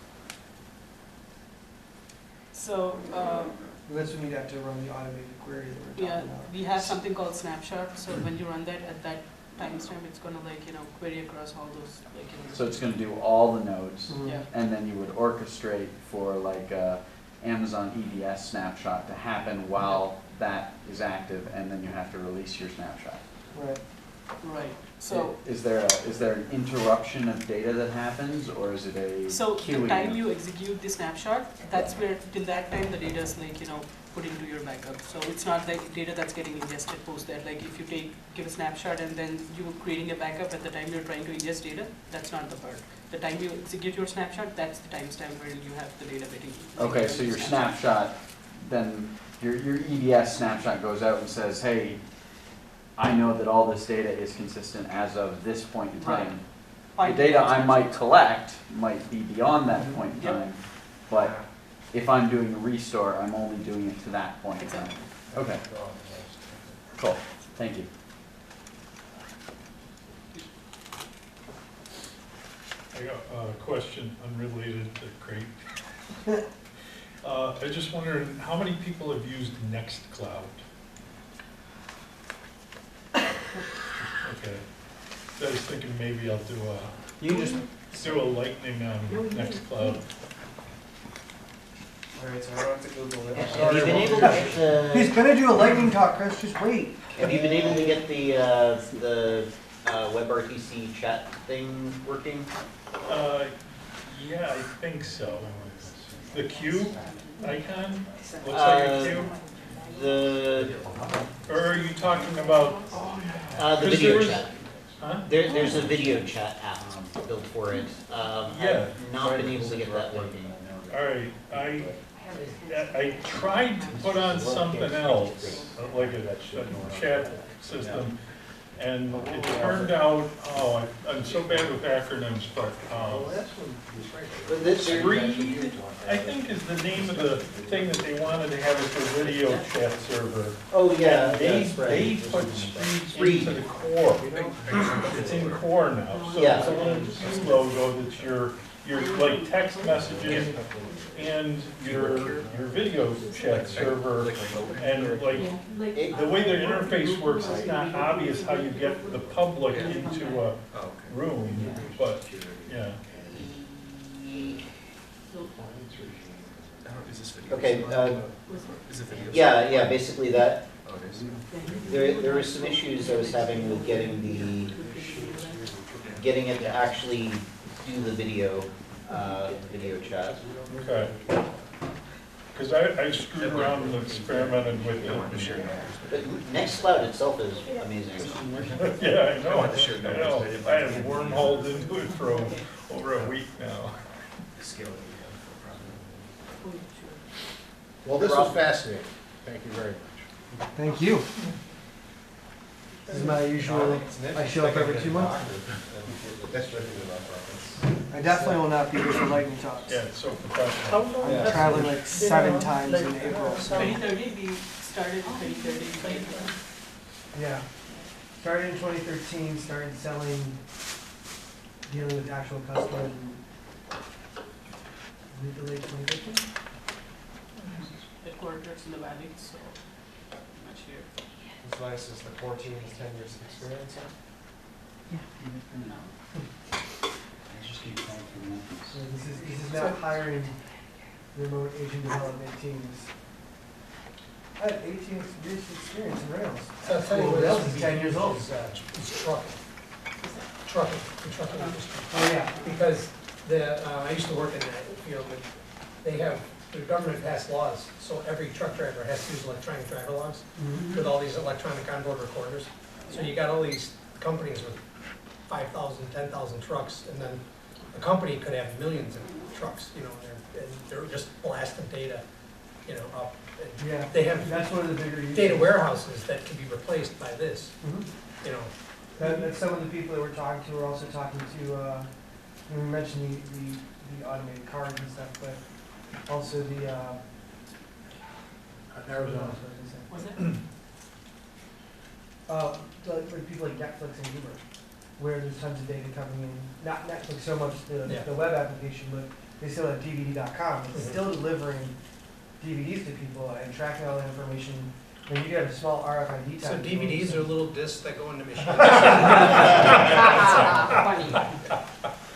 So That's when you'd have to run the automated query that we're Yeah, talking about. we have something called snapshot, so when you run that at that timestamp, it's gonna query across all those, So it's gonna do all the nodes, Mhm. Yeah. and then you would orchestrate for like a Amazon EDS snapshot to happen while that is active, and then you have to release your snapshot. Right. right, so. Is there an interruption of data that happens, or is it a So queuing? the time you execute the snapshot, that's where, till that time, the data is put into your backup. So it's not like data that's getting ingested post that. Like if you give a snapshot and then you're creating a backup at the time you're trying to ingest data, that's not the part. The time you execute your snapshot, that's the timestamp where you have the data getting. Okay, so your snapshot, then your EDS snapshot goes out and says, hey, I know that all this data is consistent as of this point in time. The data I might collect might be beyond that point in Yep. time, but if I'm doing a restore, I'm only doing it to that point in time. Exactly. Okay, cool, thank you. I got a question unrelated to Crate. I just wondered, how many people have used Nextcloud? Okay. I was thinking maybe I'll You just, do a lightning on Nextcloud. Alright, so I don't have to Google it. Have you been able to get the, He's gonna do a lightning talk, Chris, just wait. have you been able to get the WebRTC chat thing working? Yeah, I think so. The Q icon? Looks like a Q? The, Or are you talking about, the 'Cause there video was- chat. huh? There's a video chat app built for it. Yeah. I've not been able to get that working. Alright, I tried to put on something else, like a chat system, and it turned out, I'm so bad with acronyms, but, But this, Screed, I think is the name of the thing that they wanted to have as a video chat server. oh yeah, And they that's right. put Screed into the core. It's in core now, so Yeah. it's a little Q logo that's your like text messages and your video chat server. And like, the way the interface works, it's not obvious how you get the public into a room, but, yeah. Is this video? Okay, Is it video? yeah, basically that, Okay, so there were some issues I was having with getting it to actually do the video chat. Okay. Because I screwed around and experimented with it. But Nextcloud itself is amazing. Yeah, I know, I wanted to share I know. notes, but I have wormholed into it for over a week now. scale it probably. Well, this was fascinating. Thank you very much. Thank you. This is my usual, I show up every 2 months. That's really about I definitely will not be here for lightning talks. Yeah, it's so professional. I'm traveling like 7 times in April, so. 2030, we started in 2030. Yeah. Started in 2013, started selling, dealing with actual customers in mid to late 2015. Headquarters in the valley, so much here. This last is the 14 to 10 years of experience. No. So this is not hiring remote agent development teams. I have 18 years of experience in Rails. So I'll tell you Well, what Rails else is 10 years old. Is trucking. The trucking industry. Oh, yeah. Because I used to work in that field, but the government passed laws, so every truck driver has to use electronic driver logs with all these electronic onboard recorders. So you got all these companies with 5,000, 10,000 trucks, and then a company could have millions of trucks, and they're just blasting data, up. And Yeah, they have that's one of the bigger uses. data warehouses that can be replaced by this, Mhm. That's some of the people that we're talking to. We're also talking to, we mentioned the automated cards and stuff, but also the, Arizona. Was it? like people like Netflix and Uber, where there's tons of data coming in. Not Netflix so much Yeah. the web application, but they still have DVD.com. It's Mhm. still delivering DVDs to people and tracking all that information. I mean, you get a small RFID So tag. DVDs are little discs that go into machines. Funny.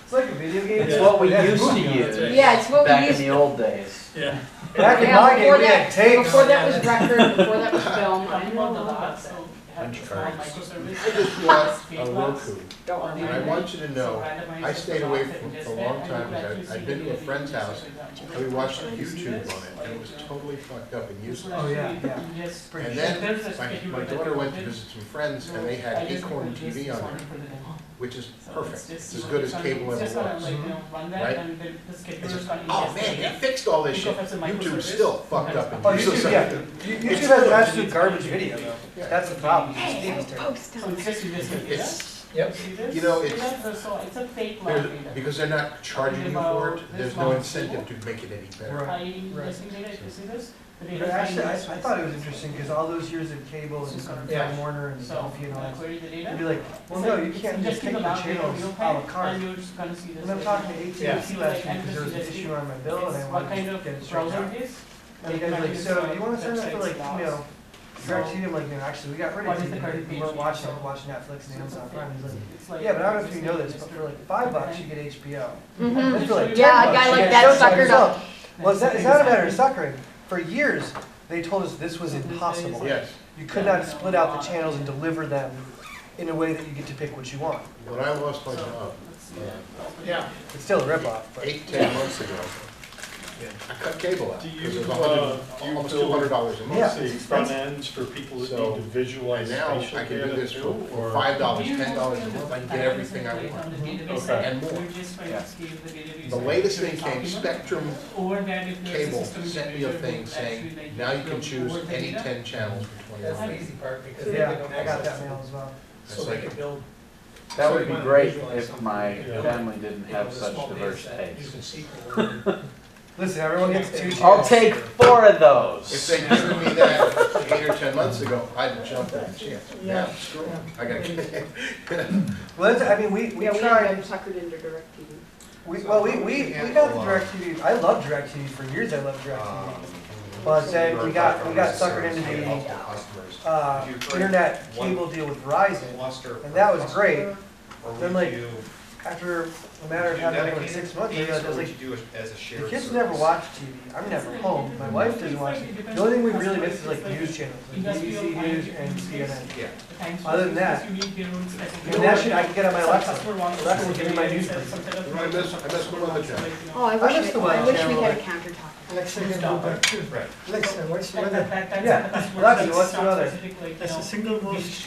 It's like a video game. It's what we Yeah, used to movie on it. use Yeah, it's what we back in used. the old days. Yeah. Back in Yeah, my game, before we had that- tapes. Before that was record, before that was film, I Talking know about the all about labs, that. so you have Punch this small cards. microservice. I just want fake a labs. Roku. Don't on the And I internet. want you to So know, randomized I stayed away blocks from that for a you long just time, fed, and you because could I've actually been to a see friend's the house, videos, for example. and we watched So you see YouTube this, on it, and it was like, totally fucked up and this useless. would Oh, yeah, actually- yeah. you just- Pretty And sure. then there's a my schedule my that daughter you went to wanted. visit some friends, and they I had just Acorn put this TV on one there, for the demo. which is So perfect. it's just It's as you good know, as it's cable just ever gonna, was. like, you know, run that Right? and the schedule It's is just, gonna oh ingest man, the they data. fixed all this Think shit. of it as a YouTube's microservice. still fucked up and Oh, useless. YouTube, yeah. YouTube has absolute garbage video though. Yeah. That's the problem. Hey, It's it's terrible. post So on it's just you just get data. It's, Yep. See this? You know, See it's- that? So it's a fake there's- log data. because they're not charging you for it, there's no incentive to make it any better. Right. High ingesting data, if you see this, the data But is actually, I being thought it was interesting because all those years of cable and Yeah. Time Warner and So, Delphi and all that, query the data. you'd be like, well, no, you can't just take the channels a la carte. And you're just gonna see this. And I'm talking to AT&T Yeah. last week because there was an issue on my bill and I What wanted kind to of get it straightened browser out. it is? And the guy's like, so do you want to sign up for like email? DirecTV, I'm like, no, actually, we got rid of What is the TV. current We weren't page? watching, So- watching Netflix and Amazon Prime. He's like, It's like- yeah, but I don't know if you know this, but for like $5 you get HBO. Mhm. And for like Yeah, a $10 guy you like get that Showtime suckered as well. up. Well, it's not a matter of suckering. For years, they told us this was impossible. Yes, You could not split out the channels and deliver them in a way that you get to pick what you want. when I lost my So, job, let's see that. Yeah. It's still a ripoff, but. 10 months ago, I cut cable out, Do because you, it was almost build, $200 a month. Yeah, say, it's front expensive. ends for people that So, need to visualize And now, spatial I can do data this too, for or? $5, Do you $10 a also month, I can get have everything I template want. on the database Okay. And more. We're just trying Yeah. to scale the database. The latest to thing came, document. Spectrum Over that, if there's a Cable system sent me a integrator thing who saying, actually, like, now you can will choose forward the any data. 10 channels for That's $20. the easy part because they Yeah, don't I got access that it. mail as well. So they can build. That would be So great visualize if my Yeah. family didn't you know, have the such small data diverse set tastes. using SQL. Listen, everyone gets 2 channels. I'll take 4 of If those. they'd given me that 8 or 10 months ago, I'd jump at the chance. Yeah. Now, screw it. I gotta get. Well, that's, I mean, we Yeah, we tried, had them suckered into DirecTV. we got the DirecTV, I loved DirecTV, for years I loved DirecTV. But then we got suckered into the, internet cable deal with Verizon, and that was great. Then like, after a matter of having like 6 months, I realized I was like, the kids never watch TV, I'm never home, my wife doesn't watch it. The only thing we really miss is like news channels, like BBC News and CNN. Other than that, and that shit I can get on my Alexa. Alexa will give me my news feed. I miss one other channel. Oh, I miss wish the we Weather had Channel, a like- countertop. Alexa can do that too. Alexa, what's the weather? Yeah, Alexa, what's the weather? That's the single most